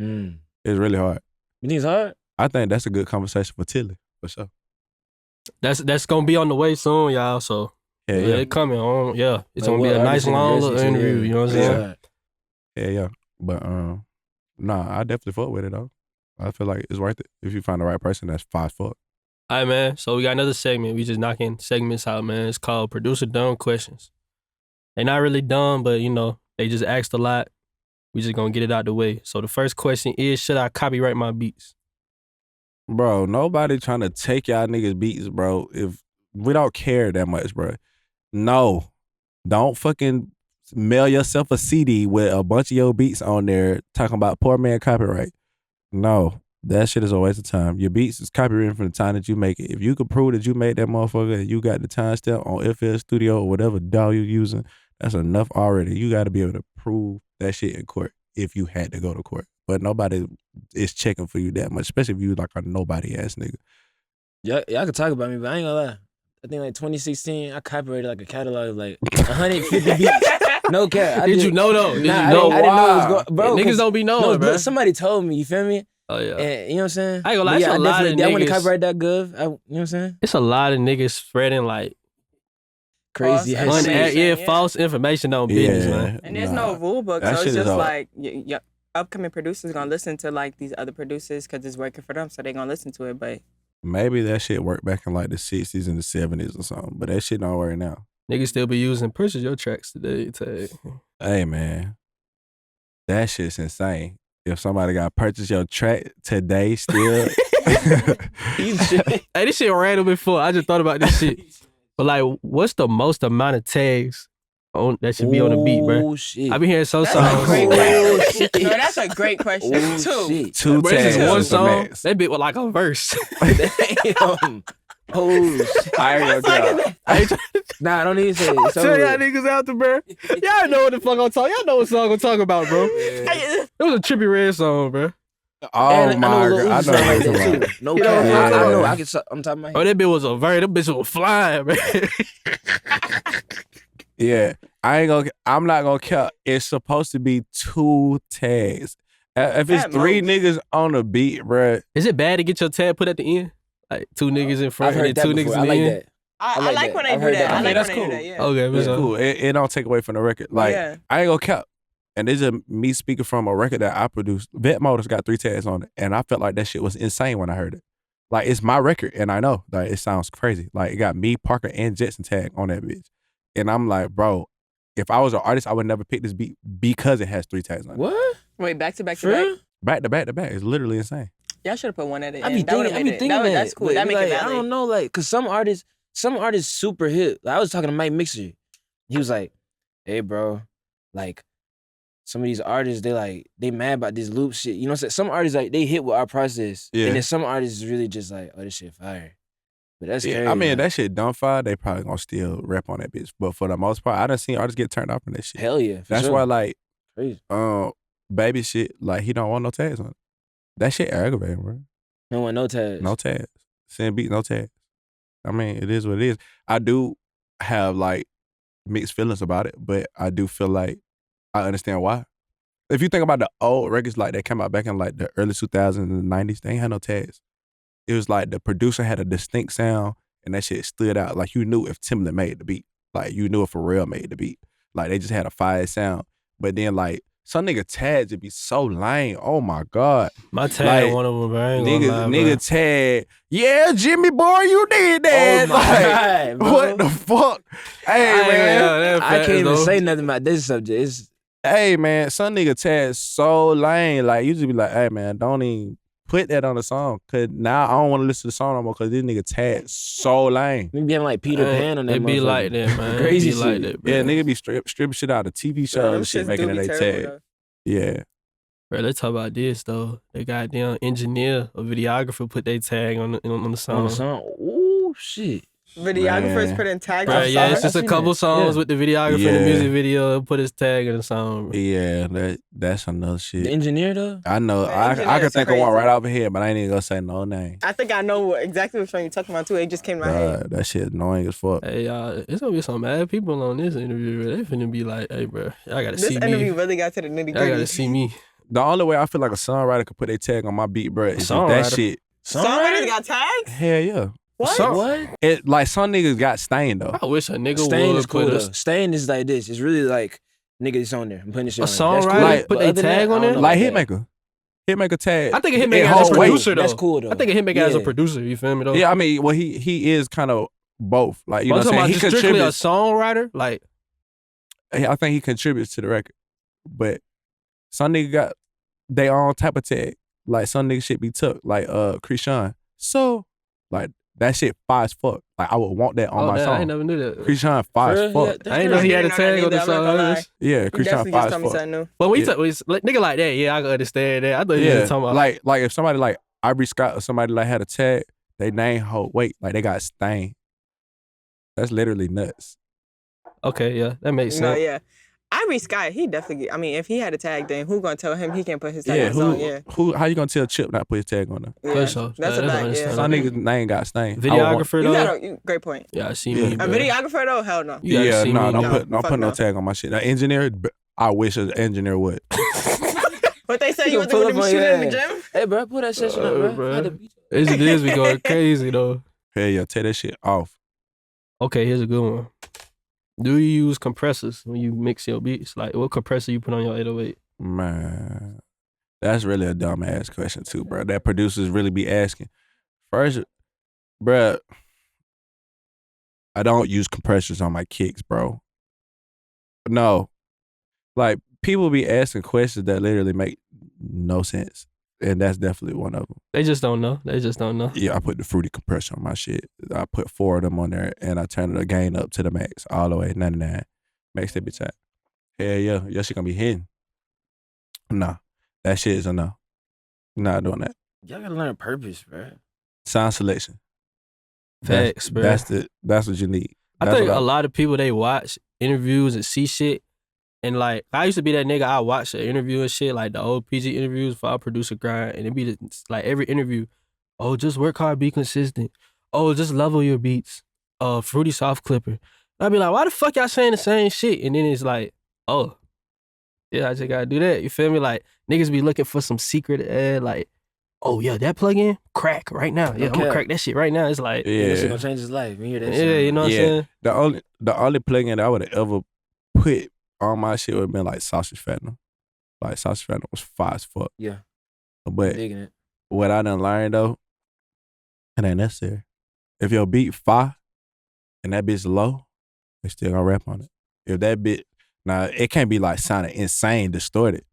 Mm. It's really hard. You think it's hard? I think that's a good conversation for Tilly, for sure. That's gonna be on the way soon, y'all. So Yeah, yeah, yeah. it coming on. Yeah, it's Like, gonna be what a nice artists long invest little into, interview. yeah. You know what I'm Yeah. saying? Yeah. But nah, I definitely fuck with it though. I feel like it's worth it if you find the right person that's fine fuck. All right, man. So we got another segment. We just knocking segments out, man. It's called Producer Dumb Questions. They not really dumb, but you know, they just asked a lot. We just gonna get it out the way. So the first question is, should I copyright my beats? Bro, nobody trying to take y'all niggas beats, bro. If we don't care that much, bro. No. Don't fucking mail yourself a CD with a bunch of your beats on there talking about poor man copyright. No. That shit is a waste of time. Your beats is copywritten from the time that you make it. If you could prove that you made that motherfucker and you got the timestamp on FL Studio or whatever DAW you're using, that's enough already. You got to be able to prove that shit in court if you had to go to court. But nobody is checking for you that much, especially if you like a nobody ass nigga. Y'all can talk about me, but I ain't gonna lie. I think like 2016, I copyrighted like a catalog of like 150 beats. No cap. Did you know though? Did you know? I didn't know it was going, bro. Niggas don't be knowing, no, bro. Somebody told me. You feel me? Oh yeah. And, you know what I'm saying? I ain't gonna lie. But yeah, It's a lot of I went to niggas. copyright.gov. You know what I'm saying? It's a lot of niggas spreading like Crazy. False information, false information on business, man. And there's no rule book, That so shit it's is just all- like your upcoming producers gonna listen to like these other producers because it's working for them, so they gonna listen to it. But Maybe that shit worked back in like the 60s and the 70s or something, but that shit don't work now. Niggas still be using purchase your tracks today. Tag. Hey, man. That shit's insane. If somebody got purchased your track today still. Hey, this shit random before. I just thought about this shit. But like, what's the most amount of tags on that should be on the beat, bro? Oh shit. I be hearing some that's songs. a great Oh, question. shit. No, that's a great question too. Shit. Two Bro, this tags is one is the song. max. That bit was like a verse. Damn. Oh shit. I ain't gonna tell. I ain't trying to Nah, I don't even say it. tell y'all niggas out there, bro. Y'all know what the fuck I'm talking. Y'all know what song I'm talking about, bro. It was a Trippie Redd song, bro. Oh my God. I know like what that you're too. No You cap. know, I know. yeah. I can. I'm talking about. Oh, that bit was a verse. That bitch was flying, man. Yeah, I'm not gonna count. It's supposed to be 2 tags. If it's At 3 most. niggas on the beat, bruh. Is it bad to get your tag put at the end? Like 2 niggas in front I've heard and that 2 before. niggas I in the like end? that. I like when they I've do heard that. that. I I mean, like that's when they do cool. that. Yeah. Okay, It's so cool. It don't take away from the record. Like Yeah. I ain't gonna count. And this is me speaking from a record that I produced. Vet Motors got 3 tags on it, and I felt like that shit was insane when I heard it. Like it's my record, and I know like it sounds crazy. Like it got me, Parker, and Jetson tag on that bitch, and I'm like, bro, if I was an artist, I would never pick this beat because it has 3 tags on it. What? Wait, back to back to For real? back. Back to back to back. It's literally insane. Y'all should have put one at the I be end. That would've thinking made it. that. That's cool. But That make like, it I valid. don't know, like, cause some artists super hit. Like, I was talking to Mike Mixer. He was like, "Hey, bro, like, some of these artists, they mad about this loop shit. You know what I'm saying? Some artists like they hit with our process, Yeah. and then some artists really just like, oh, this shit fire. But that's crazy. I mean, like, that shit done fire. They probably gonna still rap on that bitch. But for the most part, I done seen artists get turned off in that shit. hell yeah. For That's sure. why, like, Crazy. Baby shit, like he don't want no tags on it. That shit aggravating, bro. No one, no tags. No tags. Send beat, no tags. I mean, it is what it is. I do have like mixed feelings about it, but I do feel like I understand why. If you think about the old records like that came out back in like the early 2000s and the 90s, they ain't had no tags. It was like the producer had a distinct sound and that shit stood out. Like you knew if Timbaland made the beat. Like you knew if Pharrell made the beat. Like they just had a fire sound. But then like some nigga tags would be so lame. Oh my God. my tag Like, one of them, bro. I ain't gonna lie, bro. Nigga tag, yeah, Jimmy boy, you did that. Oh my Like, God, bro. what the fuck? Hey, I ain't man. gonna lie, that I facts, can't even though. say nothing about this subject. It's Hey, man, some nigga tag so lame. Like, you just be like, hey, man, don't even put that on the song. Because now I don't want to listen to the song no more because this nigga tag so lame. we be having like Peter Pan on that. It be motherfucker. like that, man. Crazy it be like shit. that, bro. Yeah, nigga be stripping shit out of TV shows Them and shit shits making do it be they terrible, tag. though. Yeah. Bro, let's talk about this though. The goddamn engineer or videographer put their tag on the On song. the song. Ooh, shit. Videographers Man. putting tags Bro, on yeah, it's songs. just a seen couple that. songs Yeah. with the videographer in the Yeah. music video. Put his tag in the song. Bro. Yeah, that's another The shit. engineer though. I know. The I engineer could is think of one crazy. right over here, but I ain't even gonna say no name. I think I know exactly which one you're talking about too. It just came to my head. Bruh, that shit annoying as fuck. Hey, y'all, it's gonna be some mad people on this interview. Bro. They finna be like, hey, bro, y'all gotta This see interview me. really got to the nitty Y'all gotta gritty. see me. The only way I feel like a songwriter could put their tag on my beat, bruh, is if that Songwriter? shit. Songwriters got tags? Hell yeah. What? What? It like some niggas got stained though. I wish a nigga Stain would is cool put though. a Stain is like this. It's really like nigga, it's on there. I'm putting this shit on there. That's songwriter cool. Like, put But their other than tag that, on I don't there? know Like about that. Hitmaker tag. I think of him It as a whole weight. producer though. That's cool though. I think of him as a Yeah. producer. You feel me though? Yeah, I mean, well, he is kind of both. Like you But know I'm what I'm talking saying. about He just strictly a contributes. songwriter. Like I think he contributes to the record. But some nigga got their own type of tag. Like some nigga shit be took. Like Krishan. So like that shit fire as fuck. Like I would want that on my damn, song. I ain't never knew that. Krishan fire as fuck. I ain't know he had a tag on the song. Yeah, You Krishan definitely fire just as told me fuck. something new. But when you talk, nigga like that, yeah, I can understand that. I thought you were talking about like if somebody like Ivory Scott or somebody like had a tag, they name hold weight, like they got stain. That's literally nuts. Okay, yeah, that makes sense. No, yeah. Ivory Scott, he definitely. I mean, if he had a tag, then who gonna tell him he can't put his tag on his song? Yeah. How you gonna tell Chip not put his tag on there? Yeah. sure. That's a fact. Yeah. Some niggas name got stain. Videographer though. Great point. Yeah, I see me. A videographer though, hell no. Yeah, no, me. don't put no tag on my shit. An engineer, I wish an engineer would. But they say you was with him shooting in the gym. Hey, bro, put that session up, bro. Engineers be going crazy though. Hell yeah, take that shit off. Okay, here's a good one. Do you use compressors when you mix your beats? Like, what compressor you put on your 808? Man, that's really a dumb ass question too, bro. That producers really be asking. First, bro, I don't use compressors on my kicks, bro. No, like people be asking questions that literally make no sense, and that's definitely one of them. They just don't know. Yeah, I put the fruity compressor on my shit. I put 4 of them on there, and I turn the gain up to the max, all the way 99. Max that bitch out. Hell yeah, your shit gonna be hitting. Nah, that shit is a no. Not doing that. Y'all gotta learn purpose, bro. Sound selection. Facts, bro. That's what you need. I think a lot of people, they watch interviews and see shit. And like, I used to be that nigga, I watch an interview and shit, like the old PG interviews for our producer-grind. And it be like every interview, oh, just work hard, be consistent. Oh, just level your beats. Fruity soft clipper. I'd be like, why the fuck y'all saying the same shit? And then it's like, oh, yeah, I just gotta do that. You feel me? Like, niggas be looking for some secret ad, like, oh yeah, that plug-in, crack right now. Yeah, I'm gonna crack that shit right now. It's like, yeah, that shit gonna change his life. You hear that shit? Yeah, you know what I'm saying? The only plug-in that I would have ever put on my shit would have been like Sausage Fattener. Like Sausage Fattener was fire as fuck. Yeah. But Digging it. what I done learned though, it ain't necessary. If your beat fire and that bitch low, they still gonna rap on it. If that bit, now it can't be like sounding insane, distorted.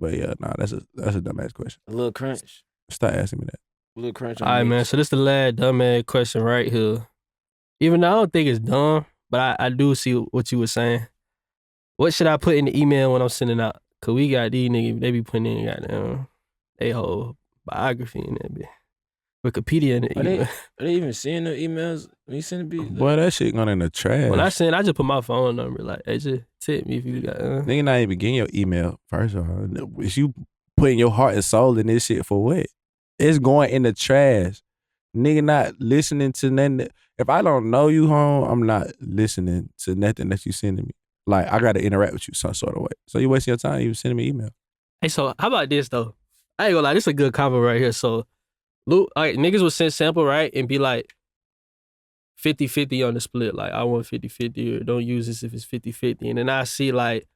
But yeah, that's a dumbass question. A little crunch. Stop asking me that. A little crunch on All right, man. So this the last dumbass question right here. Even though I don't think it's dumb, but I do see what you were saying. What should I put in the email when I'm sending out? Cause we got these niggas, they be putting in goddamn they whole biography in that bitch. Wikipedia in the email. Are they even seeing the emails when you send the beat? Boy, that shit going in the trash. When I send, I just put my phone number. Like, hey, just tip me if you got. Nigga not even getting your email. First of all, is you putting your heart and soul in this shit for what? It's going in the trash. Nigga not listening to nothing. If I don't know you, home, I'm not listening to nothing that you sending me. Like, I got to interact with you some sort of way. So you wasting your time even sending me email. Hey, so how about this, though? I ain't gonna lie, this is a good combo right here. So, Luke, niggas would send sample, right? And be like 50-50 on the split. Like, I want 50-50 or don't use this if it's 50-50. And then I see, like,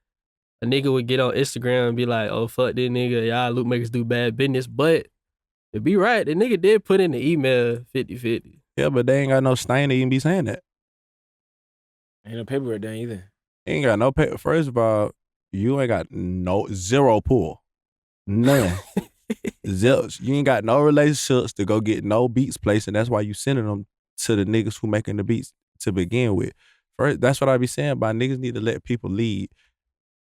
a nigga would get on Instagram and be like, oh, fuck this nigga. Y'all loopmakers do bad business. But to be right, the nigga did put in the email 50-50. Yeah, but they ain't got no stain to even be saying that. Ain't no paperwork done either. Ain't got no paper. First of all, you ain't got zero pull. None. Zilch. You ain't got no relationships to go get no beats placed, and that's why you sending them to the niggas who making the beats to begin with. First, that's what I be saying about niggas need to let people lead.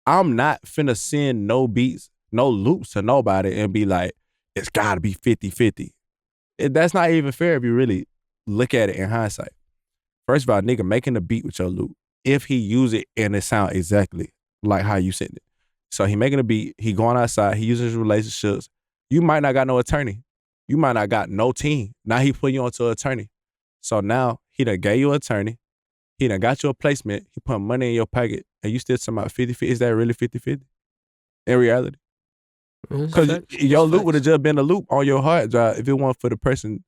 I'm not finna send no beats, no loops to nobody and be like, it's gotta be 50-50. That's not even fair if you really look at it in hindsight. First of all, nigga making the beat with your loop. If he use it and it sound exactly like how you sent it. So he making a beat, he going outside, he using his relationships. You might not got no attorney. You might not got no team. Now he put you onto an attorney. So now he done gave you an attorney. He done got you a placement. He put money in your pocket and you still talking about 50-50. Is that really 50-50? In reality? Because your loop would have just been a loop on your hard drive if it weren't for the person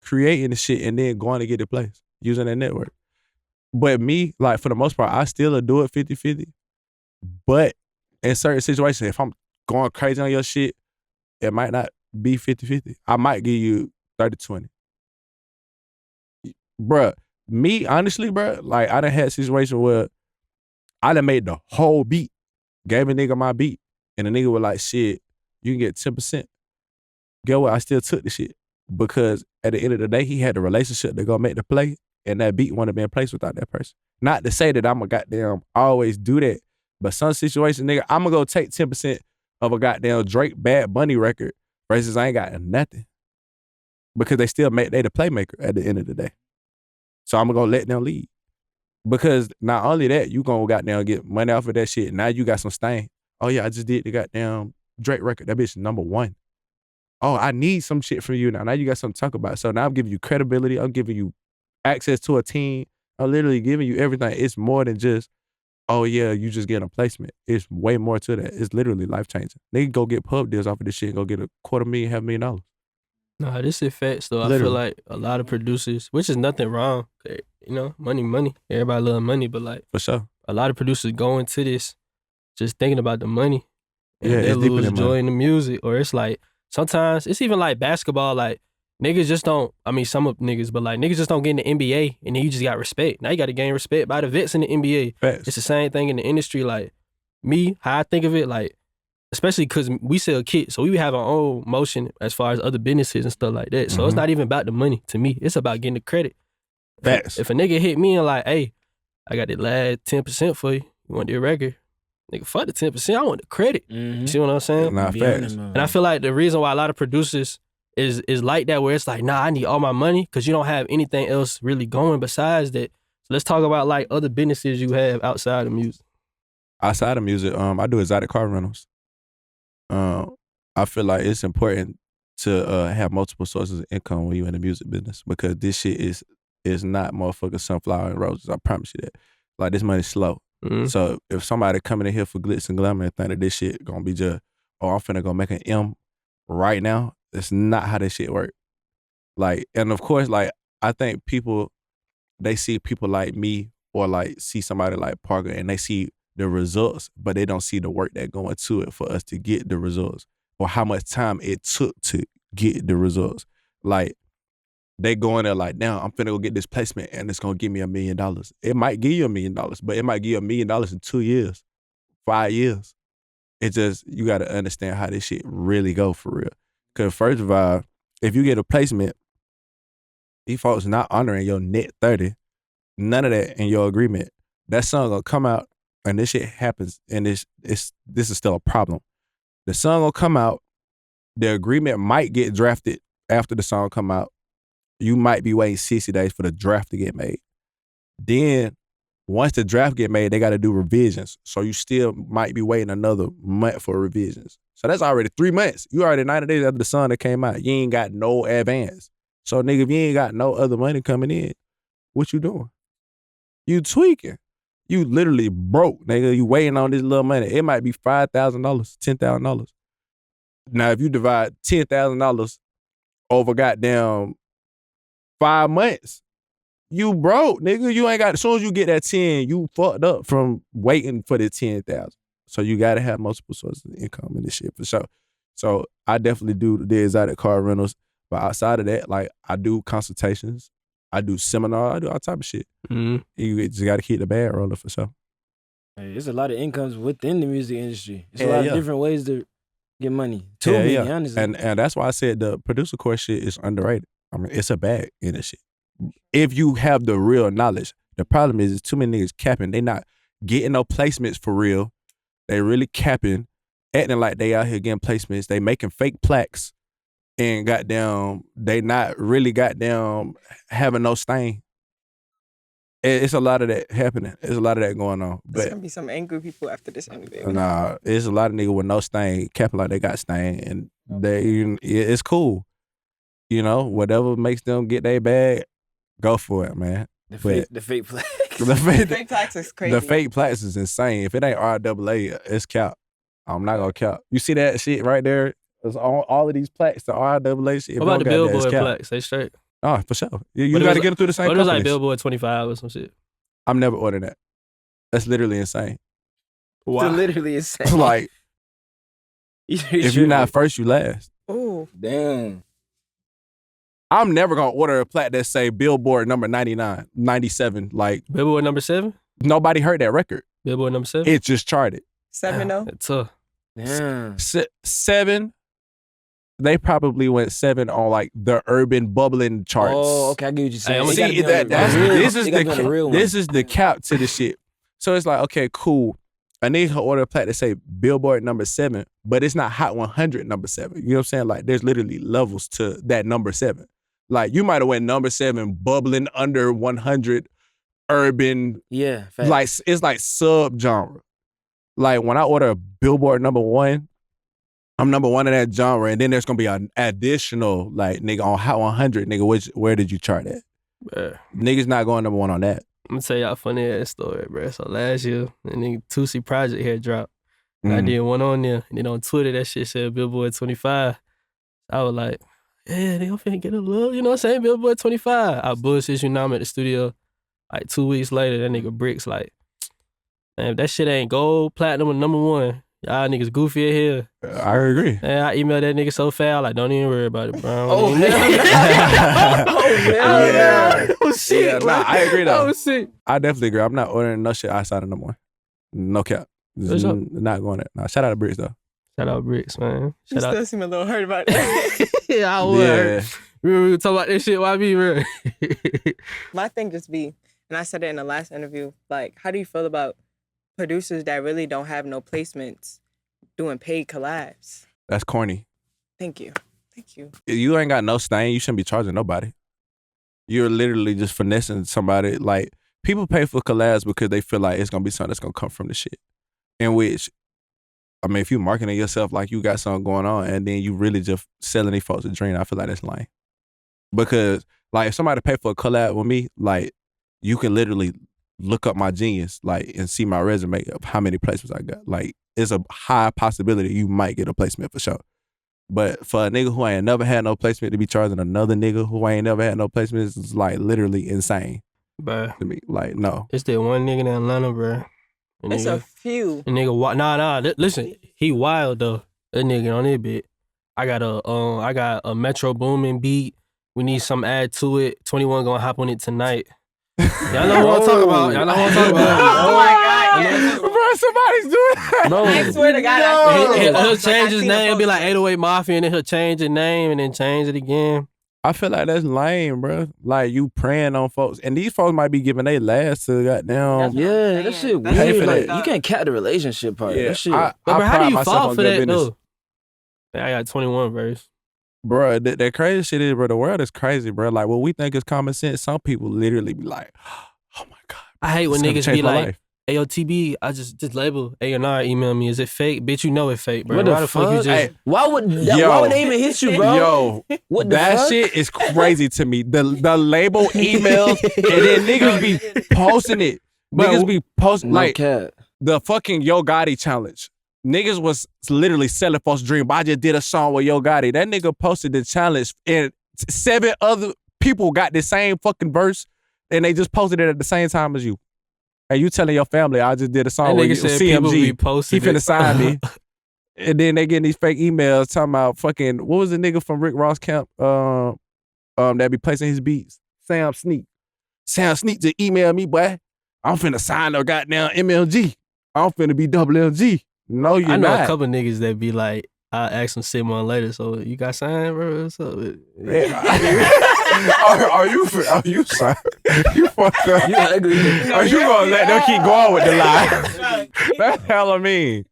creating the shit and then going to get it placed using that network. But me, like, for the most part, I still do it 50-50. But in certain situations, if I'm going crazy on your shit, it might not be 50-50. I might give you 30-20. Bruh, me, honestly, bruh, like, I done had situations where I done made the whole beat, gave a nigga my beat, and the nigga was like, shit, you can get 10%. Get what? I still took the shit because at the end of the day, he had the relationship to go make the play, and that beat wouldn't have been placed without that person. Not to say that I'm a goddamn always do that, but some situation, nigga, I'm gonna go take 10% of a goddamn Drake Bad Bunny record versus I ain't got nothing because they still they the playmaker at the end of the day. So I'm gonna let them lead because not only that, you gonna goddamn get money off of that shit. Now you got some stain. Oh yeah, I just did the goddamn Drake record. That bitch #1. Oh, I need some shit from you now. Now you got something to talk about. So now I'm giving you credibility. I'm giving you access to a team. I'm literally giving you everything. It's more than just, oh yeah, you just getting a placement. It's way more to that. It's literally life changing. They can go get pub deals off of this shit and go get $250,000, $500,000. Nah, this is facts though. Literally. I feel like a lot of producers, which is nothing wrong. You know, money. Everybody love money, but like For sure. a lot of producers go into this just thinking about the money. And Yeah, they it's deeper lose than joy money. in the music. Or it's like sometimes it's even like basketball, like niggas just don't, I mean some of niggas, but like niggas just don't get in the NBA and then you just got respect. Now you gotta gain respect by the vets in the NBA. Facts. It's the same thing in the industry. Like me, how I think of it, like especially because we sell kits, so we have our own motion as far as other businesses and stuff like that. So it's not even about the money to me. It's about getting the credit. Facts. If a nigga hit me and like, hey, I got the last 10% for you. You want the record? Nigga, fuck the 10%. I want the credit. You see what I'm saying? Nah, facts. And I feel like the reason why a lot of producers is like that, where it's like, nah, I need all my money because you don't have anything else really going besides that. So let's talk about like other businesses you have outside of music. Outside of music, I do exotic car rentals. I feel like it's important to have multiple sources of income when you're in the music business because this shit is not motherfucking sunflower and roses. I promise you that. Like this money's slow. So if somebody coming in here for glitz and glamour and think that this shit gonna be just, oh, I'm finna go make an M right now, that's not how this shit work. Like, and of course, like, I think people, they see people like me or like see somebody like Parker and they see the results, but they don't see the work that go into it for us to get the results or how much time it took to get the results. Like, they go in there like, now I'm finna go get this placement and it's gonna give me $1 million. It might give you $1 million, but it might give you $1 million in 2 years, 5 years. It's just, you gotta understand how this shit really go for real. Cause first of all, if you get a placement, these folks not honoring your net 30, none of that in your agreement. That song gonna come out and this shit happens and this is still a problem. The song gonna come out, the agreement might get drafted after the song come out. You might be waiting 60 days for the draft to get made. Then, once the draft get made, they got to do revisions. So you still might be waiting another month for revisions. So that's already 3 months. You already 90 days after the song that came out. You ain't got no advance. So nigga, if you ain't got no other money coming in, what you doing? You tweaking. You literally broke, nigga. You waiting on this little money. It might be $5,000, $10,000. Now, if you divide $10,000 over goddamn 5 months, you broke, nigga. You ain't got, as soon as you get that 10, you fucked up from waiting for the 10,000. So you gotta have multiple sources of income in this shit for sure. So I definitely do the exotic car rentals. But outside of that, like I do consultations, I do seminars, I do all type of shit. You just gotta keep the bag rolling for sure. Hey, there's a lot of incomes within the music industry. There's a lot of different ways to get money. Too many, honestly. And that's why I said the producer course shit is underrated. I mean, it's a bag in this shit. If you have the real knowledge. The problem is too many niggas capping. They not getting no placements for real. They really capping, acting like they out here getting placements. They making fake plaques and goddamn, they not really goddamn having no stain. It's a lot of that happening. There's a lot of that going on. There's gonna be some angry people after this interview. Nah, it's a lot of niggas with no stain, capping like they got stain, and it's cool. You know, whatever makes them get their bag, go for it, man. The fake plaques. The fake plaques is crazy. The fake plaques is insane. If it ain't RAA, it's cap. I'm not gonna cap. You see that shit right there? It's all of these plaques, the RAA shit. What about the Billboard plaques? They straight. Oh, for sure. You got to get them through the same companies. What is like Billboard 25 or some shit? I'm never ordering that. That's literally insane. Wow. It's literally insane. Like, if you're not first, you last. Ooh. Damn. I'm never going to order a plaque that say Billboard number 99, 97. Like, Billboard number 7? Nobody heard that record. Billboard number 7? It just charted. 7 though. It's tough. Yeah. 7. They probably went 7 on like the urban bubbling charts. Oh, okay, I get what you're saying. See, this is the cap to the shit. So it's like, okay, cool. I need her order a plaque to say Billboard number 7, but it's not Hot 100 number 7. You know what I'm saying? Like, there's literally levels to that number 7. Like, you might have went number 7, bubbling under 100, urban. Yeah, facts. Like, it's like sub-genre. Like, when I order a Billboard number 1, I'm number 1 in that genre, and then there's gonna be an additional, like, nigga, on Hot 100, nigga, where did you chart at? Bruh. Niggas not going number 1 on that. I'm gonna tell y'all a funny ass story, bro. So last year, the nigga Tusi Project had dropped. I did one on there, and then on Twitter, that shit said Billboard 25. I was like, yeah, they finna get a little, you know what I'm saying, Billboard 25. I bullshit you now, I'm at the studio. Like 2 weeks later, that nigga Bricks like, man, if that shit ain't gold, platinum, or number 1, y'all niggas goofy as hell. I agree. And I emailed that nigga so fast, like, don't even worry about it, bro. Oh, man. Oh, shit. Yeah, nah, I agree though. Oh, shit. I definitely agree. I'm not ordering no shit outside of number 1. No cap. Just not going there. Nah, shout out to Bricks though. Shout out Bricks, man. You Shout out. still seem a little hurt about that. Yeah, I was. We were talking about this shit. Why be bro? My thing just be, and I said it in the last interview, like, how do you feel about producers that really don't have no placements doing paid collabs? That's corny. Thank you. Thank you. If you ain't got no stain, you shouldn't be charging nobody. You're literally just finessing somebody. Like, people pay for collabs because they feel like it's gonna be something that's gonna come from the shit. In which, I mean, if you marketing yourself like you got something going on and then you really just selling these folks a dream, I feel like that's lame. Because, like, if somebody pay for a collab with me, like, you can literally look up my genius, like, and see my resume of how many placements I got. Like, it's a high possibility you might get a placement for sure. But for a nigga who ain't never had no placement to be charging another nigga who ain't never had no placements is, like, literally insane. Bruh. To me. Like, no. It's that one nigga in Atlanta, bro. It's a few. The nigga, nah. Listen, he wild though. That nigga on that bit. I got a Metro Boomin beat. We need some add to it. 21 gonna hop on it tonight. Y'all know what I'm talking about. Oh my God, yes. Bro, somebody's doing that. Bro, I swear to God, he'll change his name. It'll be like 808 Mafia, and then he'll change the name and then change it again. I feel like that's lame, bro. Like, you praying on folks. And these folks might be giving their last to goddamn. Yeah, that shit weird. Like, you can't cap the relationship part. Yeah, That shit. But how do you fall for that, though? I got 21 verse. Bro, that crazy shit is, bro, the world is crazy, bro. Like, what we think is common sense, some people literally be like, oh my God. I hate when It's niggas gonna be change my like, life. hey, yo, TB, I just label A&R email me. Is it fake? Bitch, you know it fake, bro. What Why the the fuck you fuck? just... Hey, Why would they even hit you, bro? Yo, What the that fuck? shit is crazy to me. The label emails and then niggas be posting it. Niggas be posting, No like, cap. the fucking Yo Gotti challenge. Niggas was literally selling folks' dream. But I just did a song with Yo Gotti. That nigga posted the challenge and 7 other people got the same fucking verse and they just posted it at the same time as you. And you telling your family, I just did a song That with nigga you, said people be CMG. posting He finna it. sign me. And then they getting these fake emails talking about fucking, what was the nigga from Rick Ross camp that be placing his beats? Sam Sneak. Sam Sneak just emailed me, boy. I'm finna sign no goddamn MLG. I'm finna be double LG. No, you're I know not. a couple niggas that be like, I'll ask them 6 months later, so you got signed, bro? What's up? Are you signed? You fucked up. You ugly. Are you gonna let them keep going with the lie? That's hella mean.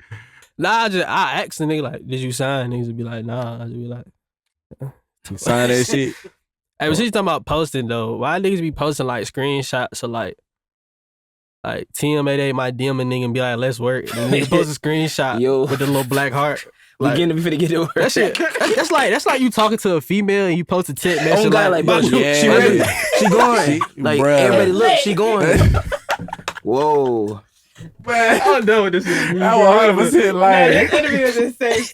Nah, I ask the nigga, like, did you sign? Niggas would be like, nah. I just be like, Sign that shit. hey, but she's talking about posting, though. Why niggas be posting, like, screenshots of, like TM88 might DM a nigga and be like, let's work. And the nigga post a screenshot Yo. with the little black heart. We Like, finna get to work. that shit, that's like you talking to a female and you post a text message. Oh God, like, bro, Yeah. she ready. She going. Like, Bruh. everybody look, she going. Whoa. I'm done with this. That 100% lying. This interview is insane.